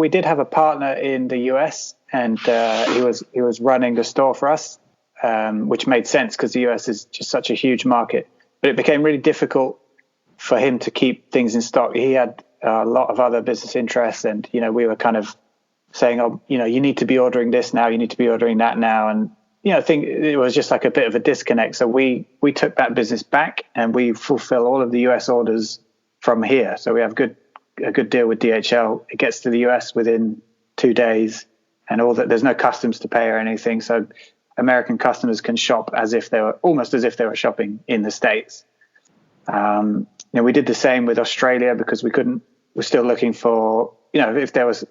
did have a partner in the US, and he was running the store for us, which made sense because the US is just such a huge market. But it became really difficult for him to keep things in stock. He had a lot of other business interests, and we were kind of saying, you need to be ordering this now, you need to be ordering that now, and I think it was just like a bit of a disconnect. So we took that business back, and we fulfill all of the US orders from here. So we have a good deal with DHL. It gets to the US within 2 days, and all that. There's no customs to pay or anything. So American customers can shop almost as if they were shopping in the States. We did the same with Australia because we're still looking for, if there was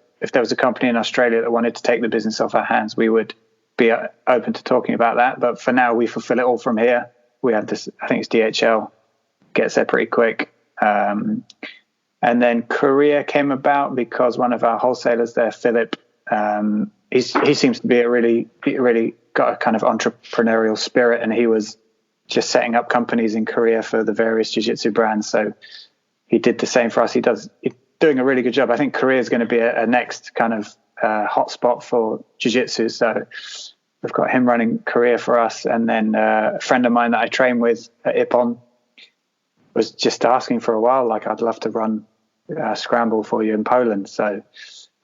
a company in Australia that wanted to take the business off our hands, we would be open to talking about that. But for now, we fulfill it all from here. We have this, I think it's DHL, gets there pretty quick. And then Korea came about because one of our wholesalers there, Philip, he seems to be really got a kind of entrepreneurial spirit, and he was just setting up companies in Korea for the various jiu-jitsu brands. So he did the same for us. He's doing a really good job. I think Korea is going to be a next kind of hotspot for jiu-jitsu. So we've got him running Korea for us, and then a friend of mine that I train with at Ippon, was just asking for a while, like, I'd love to run Scramble for you in Poland. So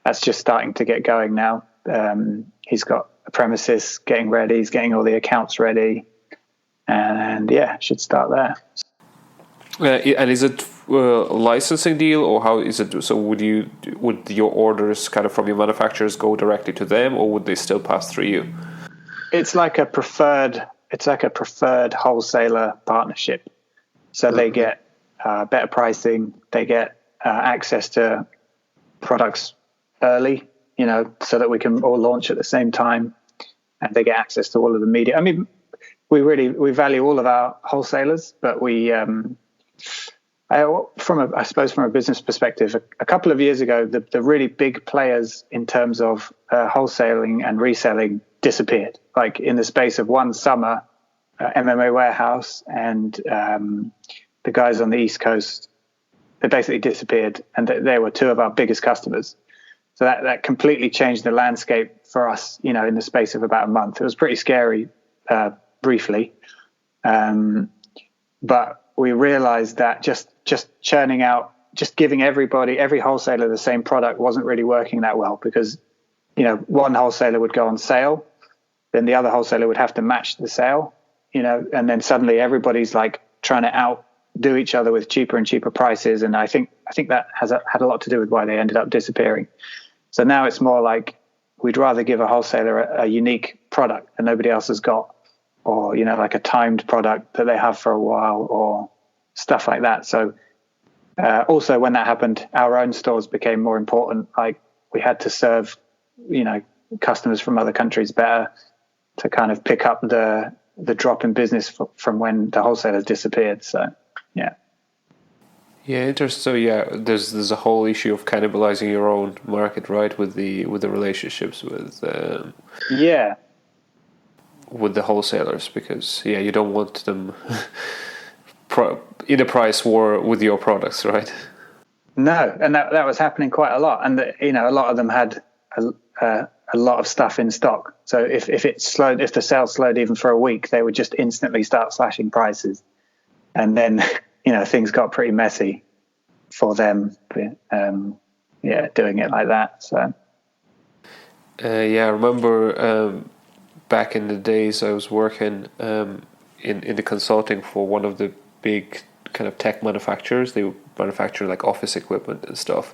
that's just starting to get going now. He's got a premises getting ready. He's getting all the accounts ready. And should start there. And is it a licensing deal, or how is it? So would your orders kind of from your manufacturers go directly to them, or would they still pass through you? It's like a preferred wholesaler partnership. So they get better pricing. They get access to products early, so that we can all launch at the same time, and they get access to all of the media. I mean, we value all of our wholesalers, but from a business perspective, a couple of years ago, the really big players in terms of wholesaling and reselling disappeared. Like in the space of one summer, MMA Warehouse and the guys on the East Coast, they basically disappeared, and they were two of our biggest customers. So that completely changed the landscape for us, in the space of about a month. It was pretty scary briefly, but we realized that just churning out, just giving every wholesaler the same product wasn't really working that well, because one wholesaler would go on sale, then the other wholesaler would have to match the sale, and then suddenly everybody's like trying to outdo each other with cheaper and cheaper prices. And I think that had a lot to do with why they ended up disappearing. So now it's more like we'd rather give a wholesaler a unique product that nobody else has got, or like a timed product that they have for a while, or stuff like that. So also when that happened, our own stores became more important. Like we had to serve customers from other countries better to kind of pick up the drop in business from when the wholesalers disappeared. So interesting. So there's a whole issue of cannibalizing your own market, right, with the relationships with with the wholesalers, because you don't want them in a price war with your products, right? No, and that was happening quite a lot, and a lot of them had a lot of stuff in stock. So if the sales slowed even for a week, they would just instantly start slashing prices, and then things got pretty messy for them. Doing it like that. So I remember back in the days I was working in the consulting for one of the big kind of tech manufacturers. They would manufacture like office equipment and stuff,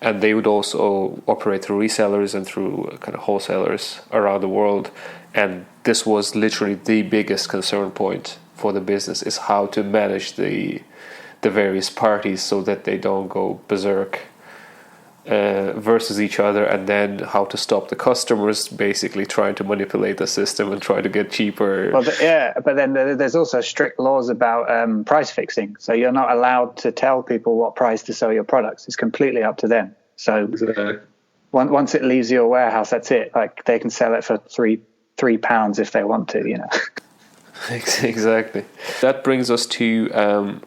and they would also operate through resellers and through kind of wholesalers around the world. And this was literally the biggest concern point for the business, is how to manage the various parties so that they don't go berserk versus each other, and then how to stop the customers basically trying to manipulate the system and try to get cheaper. Well, but then there's also strict laws about price fixing. So you're not allowed to tell people what price to sell your products. It's completely up to them. So once it leaves your warehouse, that's it. Like they can sell it for £3 if they want to, Exactly. That brings us to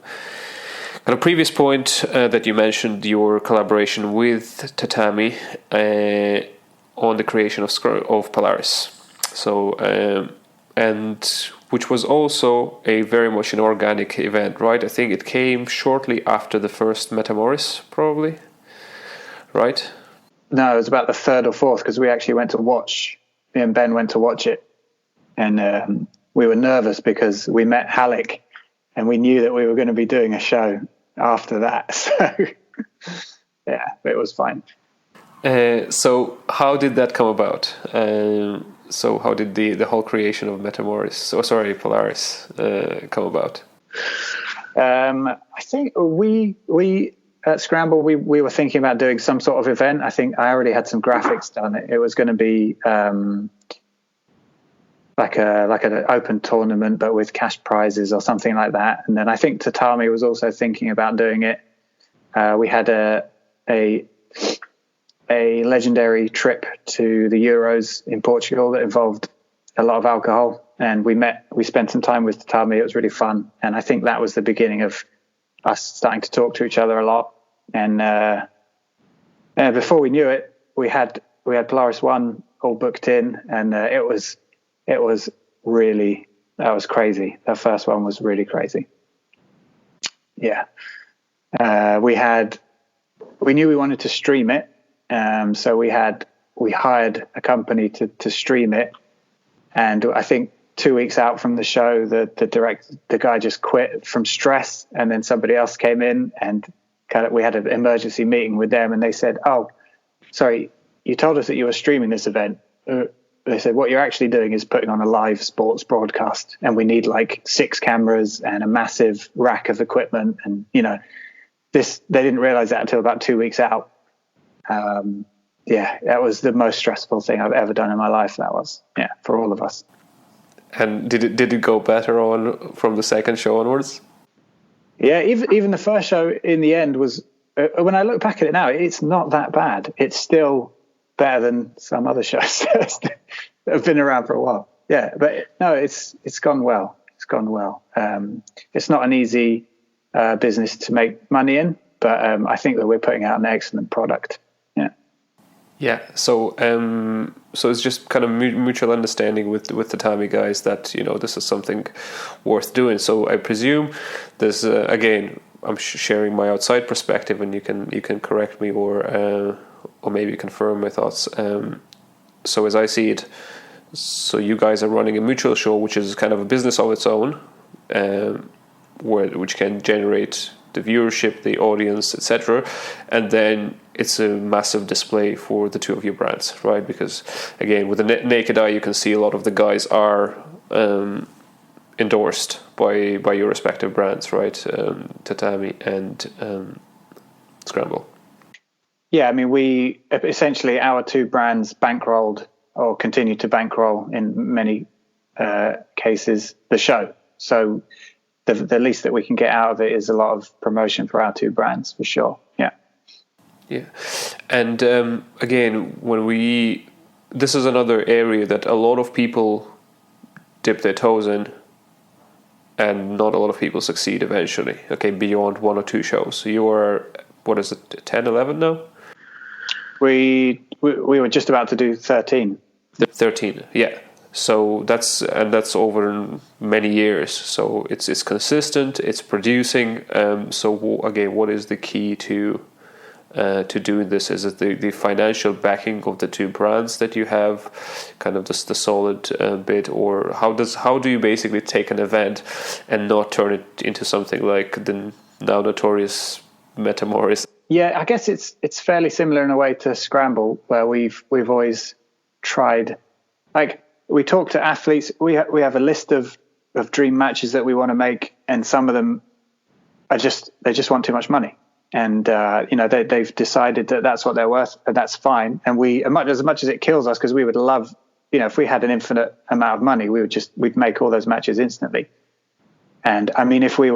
a previous point that you mentioned, your collaboration with Tatami on the creation of Polaris. So, and which was also a very much an organic event, right? I think it came shortly after the first Metamoris, probably, right? No, it was about the third or fourth, because we actually went to watch. Me and Ben went to watch it, and we were nervous because we met Halleck, and we knew that we were going to be doing a show after that. So it was fine. So how did that come about? So how did the whole creation of Polaris come about? I think we at Scramble, we were thinking about doing some sort of event. I think I already had some graphics done. It was going to be like an open tournament, but with cash prizes or something like that. And then I think Tatami was also thinking about doing it. We had a legendary trip to the Euros in Portugal that involved a lot of alcohol, and we spent some time with Tatami. It was really fun, and I think that was the beginning of us starting to talk to each other a lot. And before we knew it, we had Polaris 1 all booked in, and that was crazy. The first one was really crazy. yeah. We knew we wanted to stream it. So we hired a company to stream it. And I think 2 weeks out from the show, the guy just quit from stress, and then somebody else came in, and we had an emergency meeting with them, and they said, "Oh, sorry, you told us that you were streaming this event." They said, "What you're actually doing is putting on a live sports broadcast, and we need like 6 cameras and a massive rack of equipment." And they didn't realize that until about 2 weeks out. That was the most stressful thing I've ever done in my life. That was, for all of us. And did it go better on from the second show onwards? Yeah, even the first show in the end was, when I look back at it now, it's not that bad. It's still better than some other shows that have been around for a while. Yeah, but no, it's gone well. It's gone well. It's not an easy business to make money in, but I think that we're putting out an excellent product. Yeah, so it's just kind of mutual understanding with the Tatami guys that this is something worth doing. So I presume there's again, I'm sharing my outside perspective, and you can correct me or maybe confirm my thoughts. So as I see it, so you guys are running a mutual show, which is kind of a business of its own, which can generate the viewership, the audience, etc., and then it's a massive display for the two of your brands, right? Because again, with the naked eye, you can see a lot of the guys are endorsed by your respective brands, right? Tatami and Scramble. Yeah, I mean, we essentially, our 2 brands bankrolled or continue to bankroll in many cases the show. So the least that we can get out of it is a lot of promotion for our 2 brands, for sure. Yeah, and again, this is another area that a lot of people dip their toes in, and not a lot of people succeed eventually. Okay, beyond 1 or 2 shows. So you are, what is it, 10, 11 now? We were just about to do 13. 13, yeah. So that's over many years. So it's consistent. It's producing. So again, what is the key to doing this? Is it the financial backing of the 2 brands that you have, kind of just the solid bit, or how do you basically take an event and not turn it into something like the now notorious Metamoris? Yeah, I guess it's fairly similar in a way to Scramble, where we've always tried, like, we talk to athletes. We have a list of dream matches that we want to make, and some of them they just want too much money. And they've decided that that's what they're worth, and that's fine. And as much as it kills us, because we would love, if we had an infinite amount of money, we'd make all those matches instantly. And I mean, if we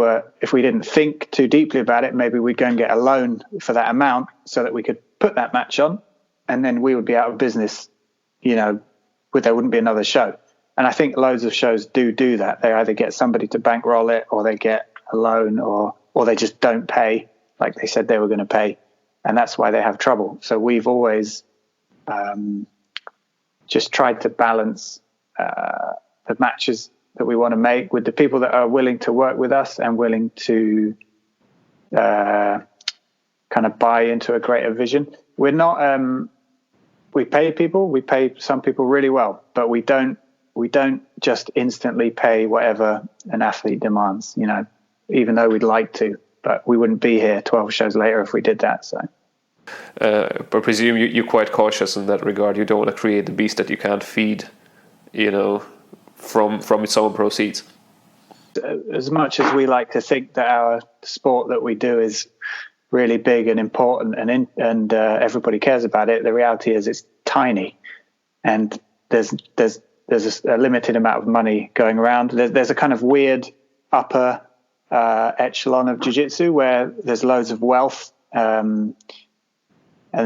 didn't think too deeply about it, maybe we'd go and get a loan for that amount so that we could put that match on, and then we would be out of business. There wouldn't be another show. And I think loads of shows do that. They either get somebody to bankroll it, or they get a loan, or they just don't pay like they said they were going to pay, and that's why they have trouble. So we've always just tried to balance the matches that we want to make with the people that are willing to work with us and willing to kind of buy into a greater vision. We're not we pay some people really well, but we don't just instantly pay whatever an athlete demands, even though we'd like to. But we wouldn't be here 12 shows later if we did that. So, but I presume you're quite cautious in that regard. You don't want to create the beast that you can't feed, from its own proceeds. As much as we like to think that our sport that we do is really big and important, and everybody cares about it, the reality is it's tiny, and there's a limited amount of money going around. There's a kind of weird upper echelon of jiu-jitsu where there's loads of wealth, and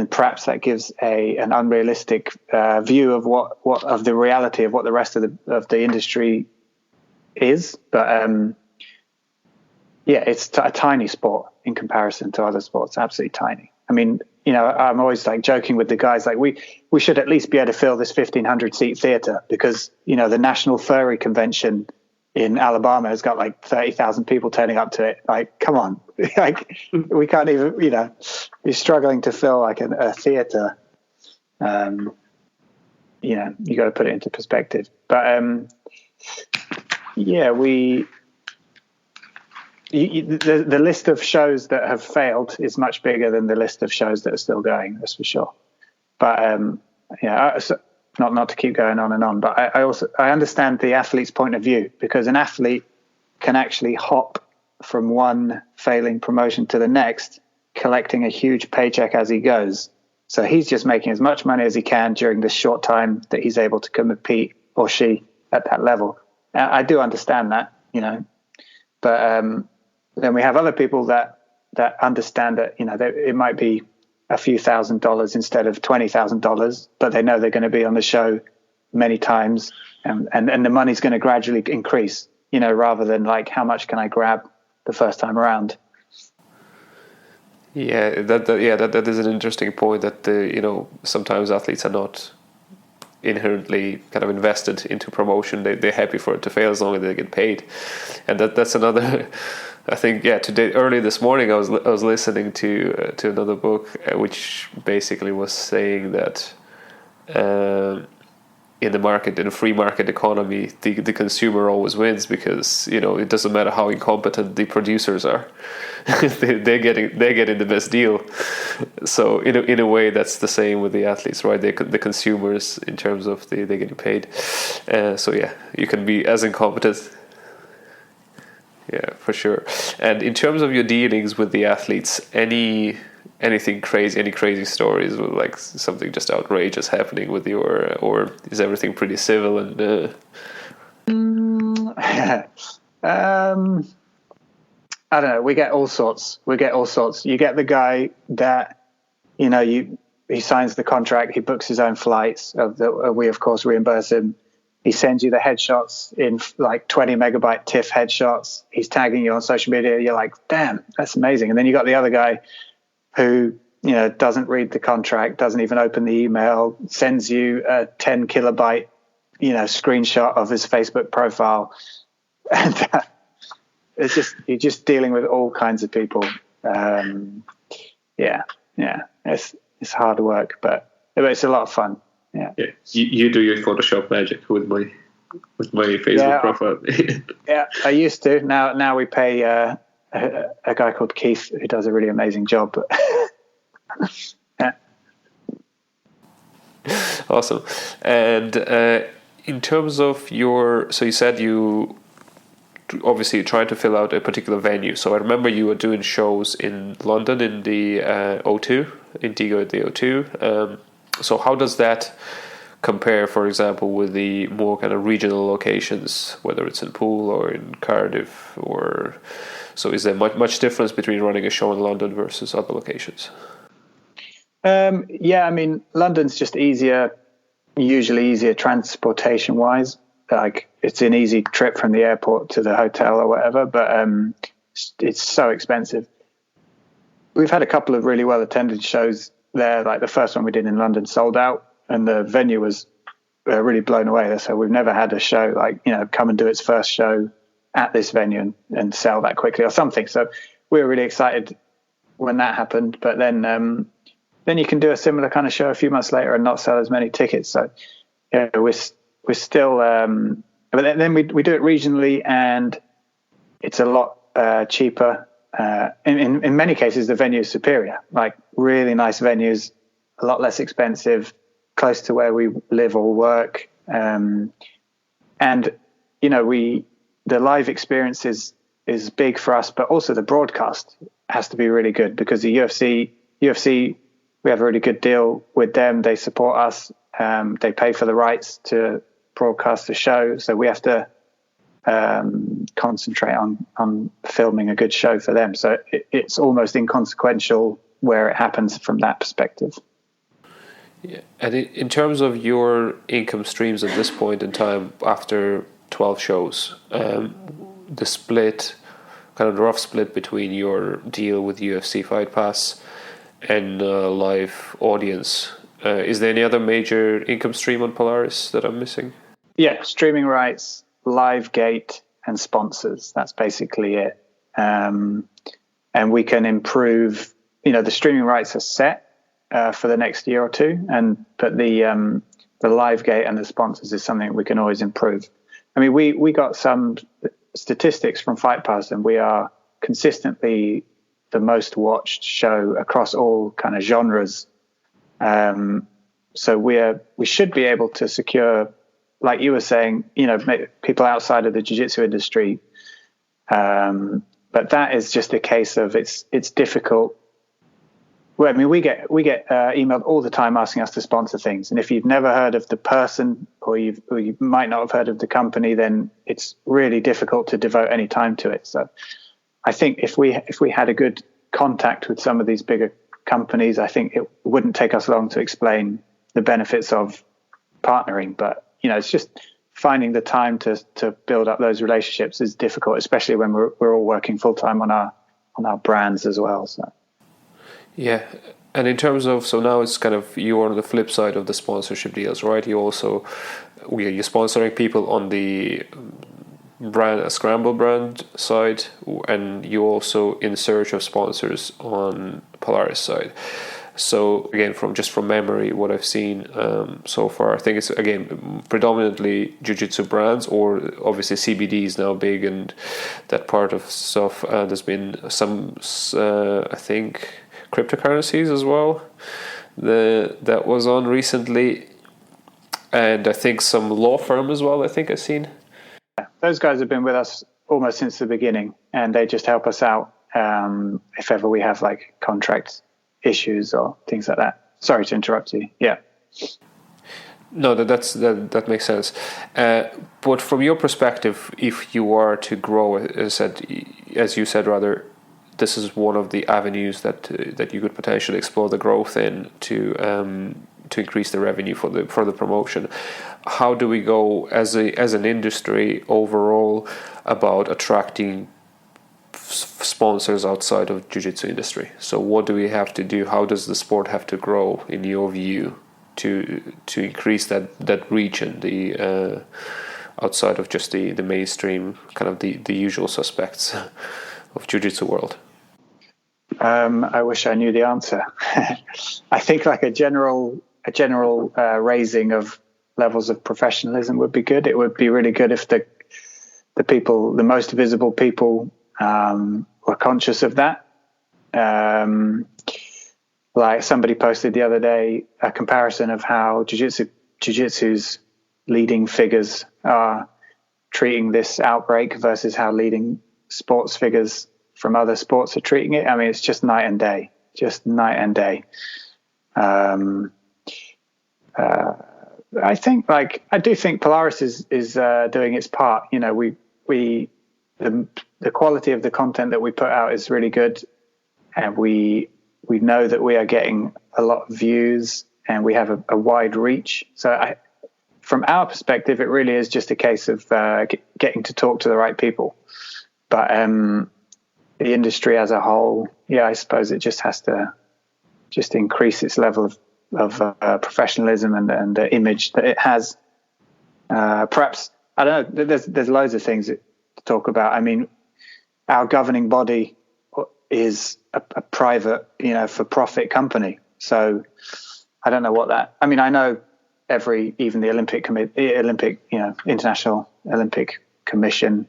perhaps that gives an unrealistic view of what of the reality of what the rest of the industry is. But it's a tiny sport in comparison to other sports. Absolutely tiny. I mean, I'm always like joking with the guys, like we should at least be able to fill this 1,500 seat theater, because the National Furry Convention in Alabama has got like 30,000 people turning up to it. Like, come on, like we can't even, you're struggling to fill like a theater. You got to put it into perspective. But the list of shows that have failed is much bigger than the list of shows that are still going. That's for sure. But not to keep going on and on, but I understand the athlete's point of view, because an athlete can actually hop from one failing promotion to the next, collecting a huge paycheck as he goes. So he's just making as much money as he can during this short time that he's able to compete, or she, at that level. I do understand that, but then we have other people that understand that, it might be a few $1,000s instead of $20,000, but they know they're going to be on the show many times, and the money's going to gradually increase, rather than like, how much can I grab the first time around? Yeah, that is an interesting point, that sometimes athletes are not inherently kind of invested into promotion. They're happy for it to fail as long as they get paid, and that's another. I think today, early this morning, I was listening to another book which basically was saying that in a free market economy, the consumer always wins, because it doesn't matter how incompetent the producers are, they're getting the best deal. So in a way, that's the same with the athletes, right? The consumers, in terms of they're getting paid. You can be as incompetent. Yeah, for sure. And in terms of your dealings with the athletes, anything crazy, any crazy stories, like something just outrageous happening with you, or is everything pretty civil and? I don't know. We get all sorts. You get the guy that, he signs the contract, he books his own flights. We of course reimburse him. He sends you the headshots in like 20 megabyte TIFF headshots. He's tagging you on social media. You're like, damn, that's amazing. And then you got the other guy who, doesn't read the contract, doesn't even open the email, sends you a 10 kilobyte, screenshot of his Facebook profile. And you're just dealing with all kinds of people. It's hard work, but it's a lot of fun. Yeah. You do your Photoshop magic with my Facebook profile. Yeah, I used to. Now we pay a guy called Keith, who does a really amazing job. Yeah. Awesome. And in terms of so you said you obviously trying to fill out a particular venue. So I remember you were doing shows in London in the O2, in Digo at the O2. So how does that compare, for example, with the more kind of regional locations, whether it's in Poole or in Cardiff, or so? Is there much difference between running a show in London versus other locations? I mean, London's just usually easier transportation wise. Like, it's an easy trip from the airport to the hotel or whatever, but it's so expensive. We've had a couple of really well attended shows there. Like the first one we did in London sold out, and the venue was really blown away. So we've never had a show like, come and do its first show at this venue and sell that quickly or something. So we were really excited when that happened. But then you can do a similar kind of show a few months later and not sell as many tickets. So we're still, but then we do it regionally, and it's a lot cheaper. In many cases, the venue is superior, like really nice venues, a lot less expensive, close to where we live or work. And, the live experience is big for us, but also the broadcast has to be really good, because the UFC, we have a really good deal with them. They support us. They pay for the rights to broadcast the show. So we have to concentrate on filming a good show for them. So it's almost inconsequential where it happens from that perspective. Yeah. And in terms of your income streams at this point in time, after 12 shows, the split, kind of the rough split between your deal with UFC Fight Pass and live audience, is there any other major income stream on Polaris that I'm missing? Yeah, streaming rights, live gate, and sponsors. That's basically it. And we can improve, the streaming rights are set for the next year or two, but the live gate and the sponsors is something we can always improve. I mean, we got some statistics from Fight Pass, and we are consistently the most watched show across all kind of genres. So we should be able to secure, like you were saying, people outside of the jiu-jitsu industry. But that is just a case of it's difficult. Well, I mean, we get emailed all the time asking us to sponsor things, and if you've never heard of the person or you might not have heard of the company, then it's really difficult to devote any time to it. So, I think if we had a good contact with some of these bigger companies, I think it wouldn't take us long to explain the benefits of partnering. But it's just finding the time to build up those relationships is difficult, especially when we're all working full time on our brands as well. So. Yeah, and in terms of, so now it's kind of, you're on the flip side of the sponsorship deals, right? You're sponsoring people on the brand, Scramble brand side, and you're also in search of sponsors on Polaris side. So again, from memory, what I've seen so far, I think it's again predominantly jiu-jitsu brands, or obviously CBD is now big and that part of stuff. There's been some, I think, cryptocurrencies as well that was on recently, and I think some law firm as well, I think I've seen. Those guys have been with us almost since the beginning, and they just help us out if ever we have like contract issues or things like that. Sorry to interrupt you. Yeah. No, that makes sense. But from your perspective, if you are to grow, as you said, rather, this is one of the avenues that you could potentially explore the growth in to increase the revenue for the promotion. How do we go as an industry overall about attracting sponsors outside of jiu-jitsu industry? So what do we have to do? How does the sport have to grow in your view to increase that reach and the outside of just the mainstream kind of the usual suspects of jiu-jitsu world? I wish I knew the answer. I think like a general raising of levels of professionalism would be good. It would be really good if the people, the most visible people, were conscious of that. Like somebody posted the other day a comparison of how jiu-jitsu's leading figures are treating this outbreak versus how leading sports figures from other sports are treating it. I mean, it's just night and day. I do think Polaris is doing its part. The quality of the content that we put out is really good, and we know that we are getting a lot of views and we have a wide reach. So from our perspective, it really is just a case of getting to talk to the right people. But the industry as a whole, I suppose it just has to just increase its level of professionalism and the image that it has. Perhaps, I don't know, there's loads of things to talk about. I mean, our governing body is a private, for-profit company. So I don't know what that. I mean, I know even the Olympic, International Olympic Commission.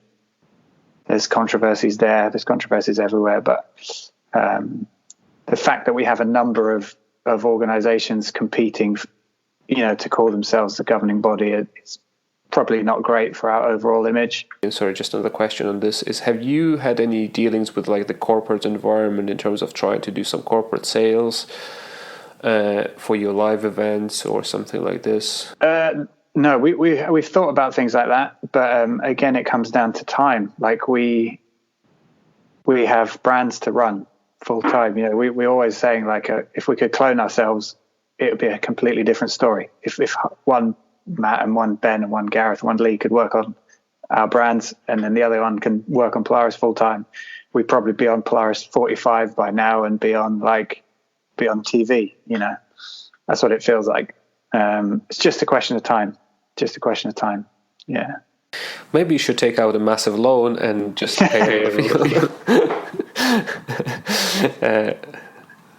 There's controversies there. There's controversies everywhere. But the fact that we have a number of organizations competing, to call themselves the governing body, it's probably not great for our overall image. And sorry, just another question on this is, have you had any dealings with like the corporate environment in terms of trying to do some corporate sales for your live events or something like this? No, we've thought about things like that, but again, it comes down to time. Like we have brands to run full time. We always saying like if we could clone ourselves, it would be a completely different story. If one Matt and one Ben and one Gareth, one Lee could work on our brands, and then the other one can work on Polaris full time, we'd probably be on Polaris 45 by now and be on TV. That's what it feels like. It's just a question of time. Yeah. Maybe you should take out a massive loan and just pay everything.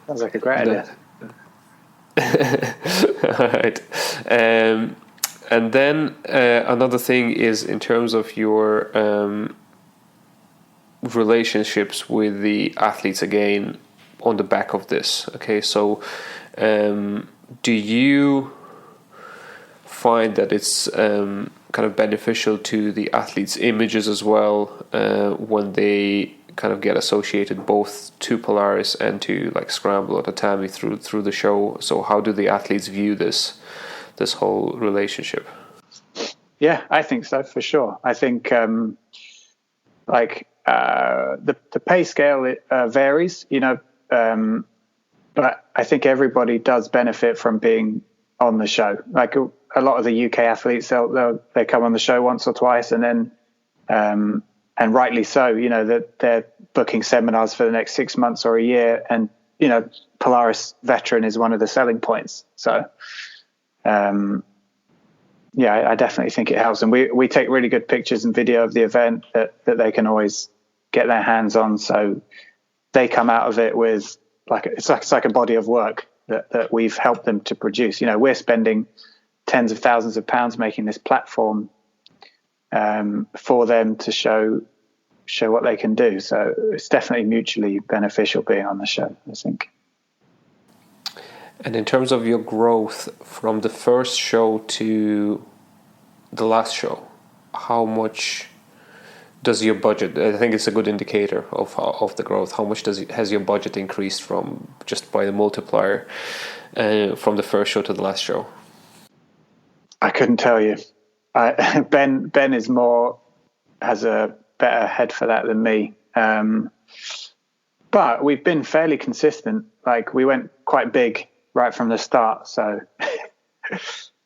Sounds like a great idea. All right. And then another thing is in terms of your relationships with the athletes again on the back of this. Okay, so do you find that it's kind of beneficial to the athletes' images as well when they kind of get associated both to Polaris and to like Scramble or Tatami through the show? So how do the athletes view this whole relationship? Yeah, I think so, for sure. I think the pay scale varies, but I think everybody does benefit from being on the show. Like a lot of the UK athletes, they come on the show once or twice, and then and rightly so, that they're booking seminars for the next 6 months or a year, and Polaris veteran is one of the selling points. So I definitely think it helps, and we take really good pictures and video of the event that they can always get their hands on, so they come out of it with it's like a body of work that we've helped them to produce. We're spending tens of thousands of pounds making this platform for them to show what they can do. So it's definitely mutually beneficial being on the show, I think. And in terms of your growth from the first show to the last show, how much does your budget? I think it's a good indicator of the growth. How much has your budget increased from just by the multiplier from the first show to the last show? I couldn't tell you. Ben has a better head for that than me. But we've been fairly consistent. Like we went quite big right from the start, so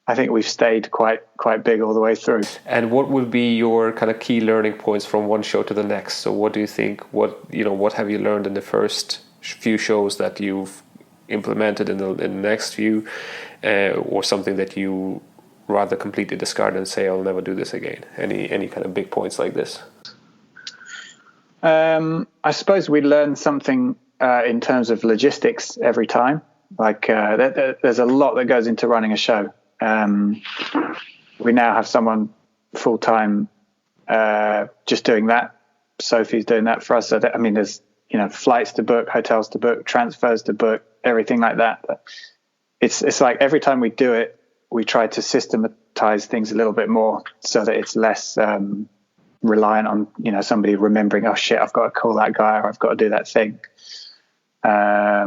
I think we've stayed quite big all the way through. And what would be your kind of key learning points from one show to the next? So what do you think? What have you learned in the first few shows that you've implemented in the next few, or something that you rather completely discard and say, I'll never do this again? Any kind of big points like this? I suppose we learn something in terms of logistics every time. Like there's a lot that goes into running a show. We now have someone full-time just doing that. Sophie's doing that for us. So there's flights to book, hotels to book, transfers to book, everything like that. But it's like every time we do it, we try to systematize things a little bit more so that it's less reliant on somebody remembering, oh shit, I've got to call that guy or I've got to do that thing. I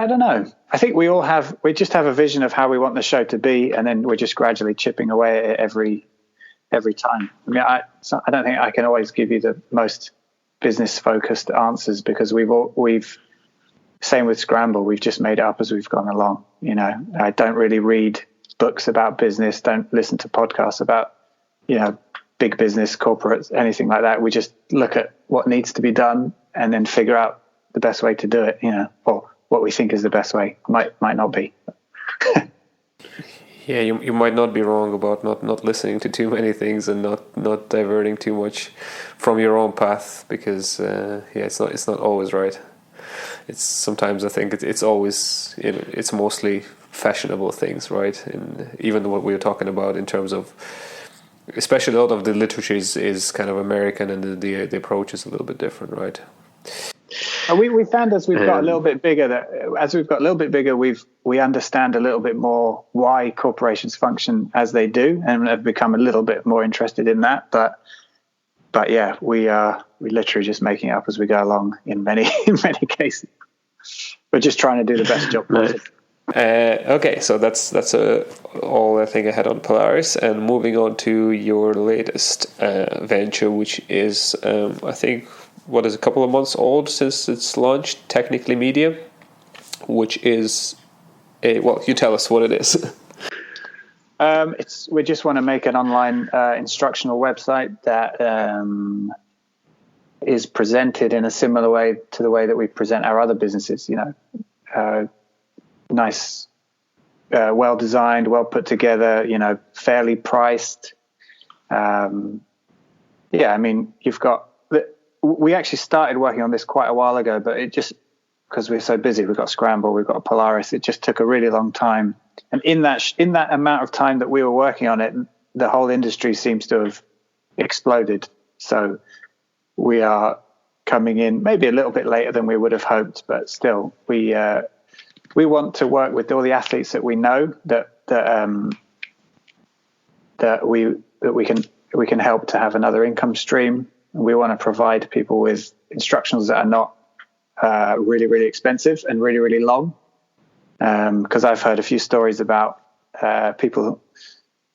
don't know. I think we just have a vision of how we want the show to be, and then we're just gradually chipping away at it every time. I don't think I can always give you the most business focused answers, because we've same with Scramble, we've just made it up as we've gone along. I don't really read books about business, don't listen to podcasts about big business, corporates, anything like that. We just look at what needs to be done and then figure out the best way to do it, or what we think is the best way. Might not be. Yeah, you might not be wrong about not listening to too many things and not diverting too much from your own path, because it's not always right. It's sometimes I think it's always it's mostly fashionable things, right? And even what we were talking about in terms of, especially a lot of the literature is kind of American, and the approach is a little bit different, right? We found as we've got a little bit bigger we understand a little bit more why corporations function as they do, and have become a little bit more interested in that. But yeah, we literally just making it up as we go along in many cases. We're just trying to do the best job possible. Okay, so that's all I think I had on Polaris, and moving on to your latest venture, which is I think a couple of months old since it's launched, Techniqly Media, which is you tell us what it is. We just want to make an online instructional website that is presented in a similar way to the way that we present our other businesses. Nice well designed, well put together, fairly priced. We actually started working on this quite a while ago, but it just, because we're so busy, we've got Scramble, we've got Polaris, it just took a really long time. And in that amount of time that we were working on it, the whole industry seems to have exploded. So we are coming in maybe a little bit later than we would have hoped, but still we want to work with all the athletes that we know that we can help to have another income stream. We want to provide people with instructionals that are not really, really expensive and really, really long. Because I've heard a few stories about people.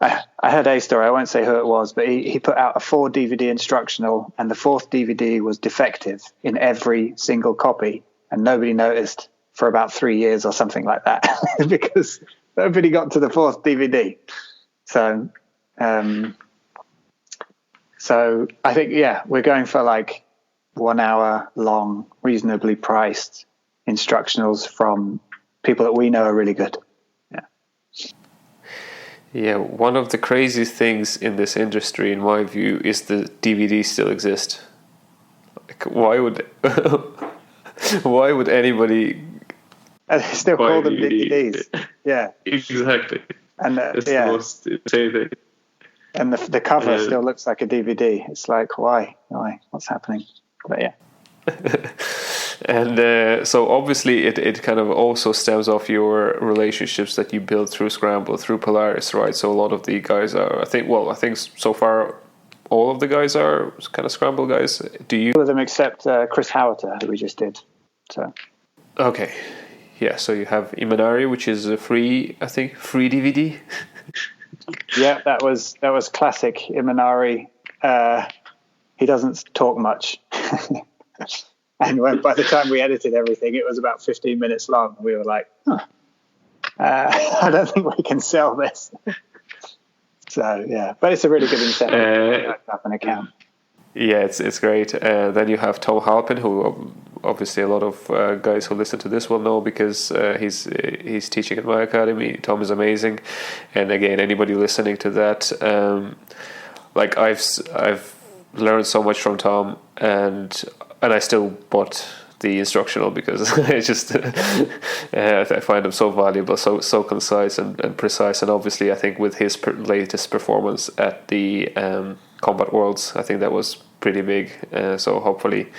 I heard a story, I won't say who it was, but he put out a 4 DVD instructional, and the 4th DVD was defective in every single copy, and nobody noticed for about 3 years or something like that because nobody got to the 4th DVD. So I think, we're going for like 1 hour long, reasonably priced instructionals from people that we know are really good. Yeah, one of the craziest things in this industry, in my view, is the DVDs still exist. Like, why would anybody? And they still call them DVDs. Yeah, exactly. And that's the most insane thing. And the cover still looks like a DVD. It's like, why? What's happening? But yeah. And so obviously it kind of also stems off your relationships that you build through Scramble, through Polaris, right? So a lot of the guys are, I think so far all of the guys are kind of Scramble guys. Do you? All of them except Chris Howarter, who we just did. So. Okay. Yeah, so you have Imanari, which is a free DVD. Yeah, that was classic Imanari. He doesn't talk much. And by the time we edited everything, it was about 15 minutes long. We were like, I don't think we can sell this. So, yeah. But it's a really good incentive to up an account. Yeah, it's great. Then you have Tom Halpin, who obviously a lot of guys who listen to this will know because he's teaching at my academy. Tom is amazing. And again, anybody listening to that, like I've learned so much from Tom, and I still bought the instructional because I just I find them so valuable, so concise and precise. And obviously, I think with his latest performance at the Combat Worlds, I think that was pretty big. So hopefully,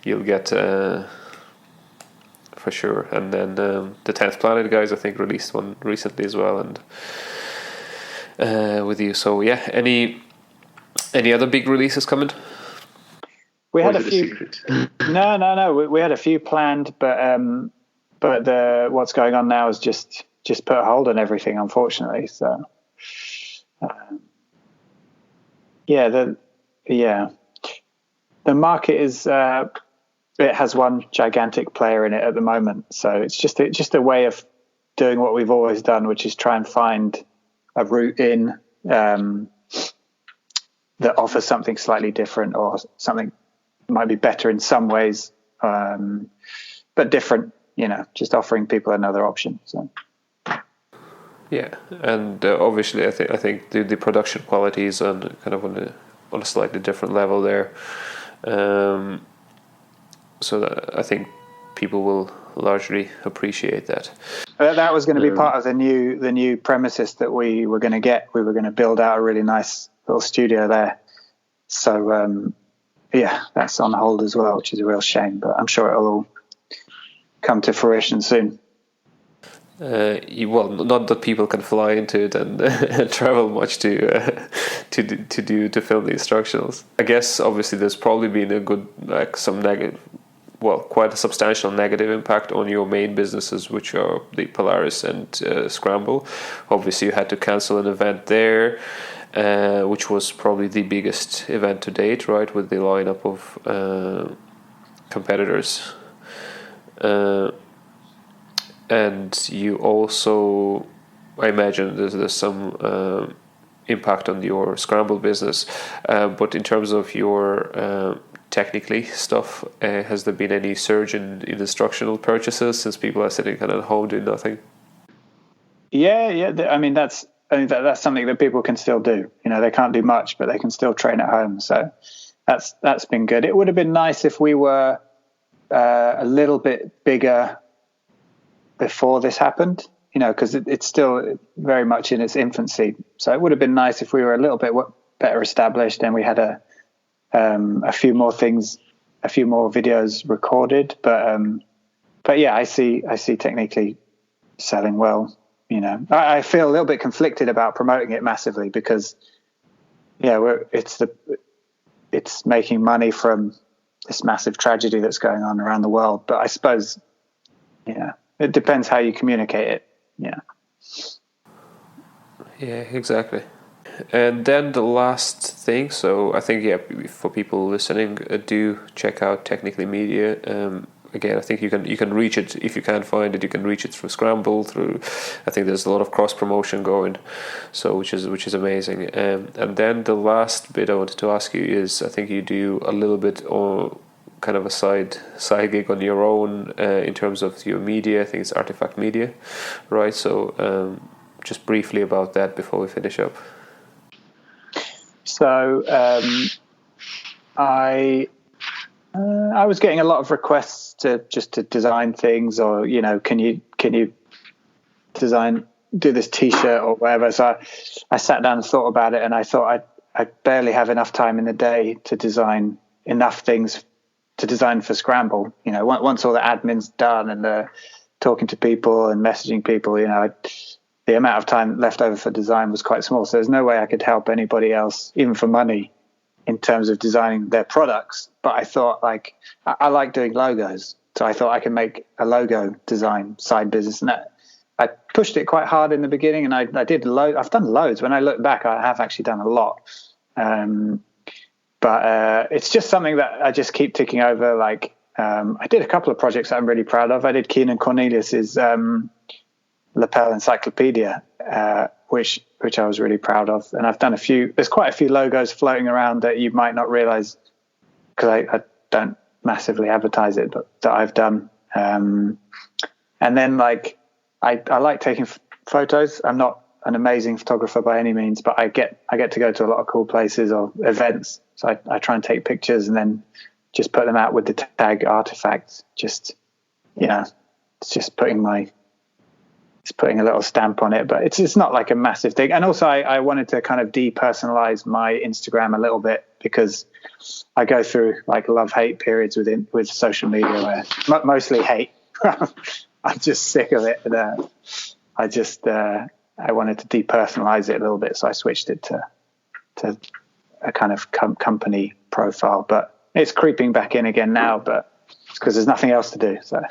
you'll get for sure. And then the 10th Planet guys, I think, released one recently as well, and with you. So yeah, any other big releases coming? We had a few. No. We had a few planned, but what's going on now is just put a hold on everything, unfortunately. So, the market is it has one gigantic player in it at the moment. So it's just a way of doing what we've always done, which is try and find a route in that offers something slightly different or something might be better in some ways, but different, just offering people another option. So. Yeah, and obviously I think the production quality is on a slightly different level there. So that I think people will largely appreciate that. That was going to be part of the new premises that we were going to get. We were going to build out a really nice little studio there. So that's on hold as well, which is a real shame. But I'm sure it'll all come to fruition soon. Not that people can fly into it and travel much to film the instructionals. I guess obviously there's probably been a good quite a substantial negative impact on your main businesses, which are the Polaris and Scramble. Obviously, you had to cancel an event there, which was probably the biggest event to date, right, with the lineup of competitors. And you also, I imagine there's some impact on your Scramble business, but in terms of your Techniqly stuff, has there been any surge in instructional purchases since people are sitting kind of at home doing nothing? Yeah. I mean, that's something that people can still do. You know, they can't do much, but they can still train at home. So that's been good. It would have been nice if we were a little bit bigger before this happened, you know, because it's still very much in its infancy. So it would have been nice if we were a little bit better established and we had a few more videos recorded. But yeah, I see Techniqly selling well. You know, I feel a little bit conflicted about promoting it massively because, yeah, it's making money from this massive tragedy that's going on around the world. But I suppose, yeah, it depends how you communicate it. Yeah. Yeah, exactly. And then the last thing, so I think, yeah, for people listening, do check out Techniqly Media. Again, I think you can reach it. If you can't find it, you can reach it through Scramble. I think there's a lot of cross promotion going, so which is amazing. And then the last bit I wanted to ask you is, I think you do a little bit on kind of a side gig on your own in terms of your media. I think it's Artifact Media, right? So just briefly about that before we finish up. So I was getting a lot of requests to design things, or, you know, can you do this T-shirt or whatever. So I sat down and thought about it, and I thought I barely have enough time in the day to design enough things to design for Scramble. You know, once all the admin's done and the talking to people and messaging people, you know, the amount of time left over for design was quite small. So there's no way I could help anybody else, even for money, in terms of designing their products. But I thought, like, I like doing logos. So I thought I could make a logo design side business. And I pushed it quite hard in the beginning, and I did I've done loads. When I look back, I have actually done a lot. But it's just something that I just keep ticking over. Like, I did a couple of projects that I'm really proud of. I did Keenan Cornelius's lapel encyclopedia, which I was really proud of. And I've done there's quite a few logos floating around that you might not realize, because I don't massively advertise it, but that I've done. And then, like, I like taking photos. I'm not an amazing photographer by any means, but I get to go to a lot of cool places or events. So I try and take pictures and then just put them out with the tag Artifact. Just, you know, it's just putting a little stamp on it, but it's not like a massive thing. And also I wanted to kind of depersonalize my Instagram a little bit, because I go through like love-hate periods with social media, where mostly hate. I'm just sick of it. And, I wanted to depersonalize it a little bit. So I switched it to a kind of company profile, but it's creeping back in again now, but it's because there's nothing else to do. So.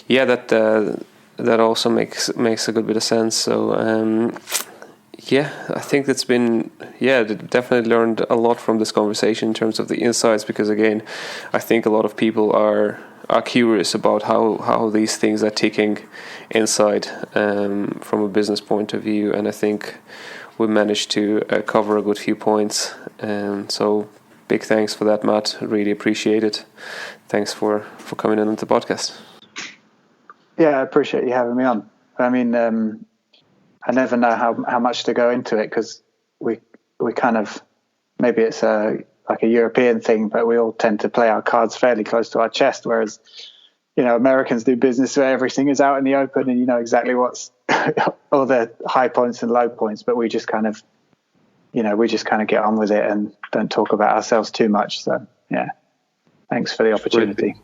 Yeah, that also makes a good bit of sense. So yeah, I think that's been definitely learned a lot from this conversation in terms of the insights, because again, I think a lot of people are curious about how these things are ticking inside from a business point of view, and I think we managed to cover a good few points. So big thanks for that, Matt. Really appreciate it. Thanks for coming in on the podcast. Yeah, I appreciate you having me on. I mean, I never know how much to go into it, because we kind of, maybe it's like a European thing, but we all tend to play our cards fairly close to our chest, whereas, you know, Americans do business where everything is out in the open and you know exactly what's all the high points and low points, but we just kind of get on with it and don't talk about ourselves too much. So yeah, thanks for the opportunity.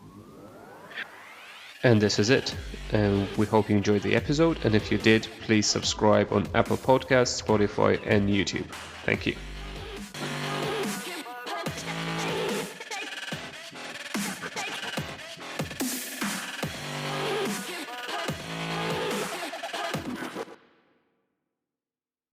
And this is it. We hope you enjoyed the episode, and if you did, please subscribe on Apple Podcasts, Spotify and YouTube. Thank you.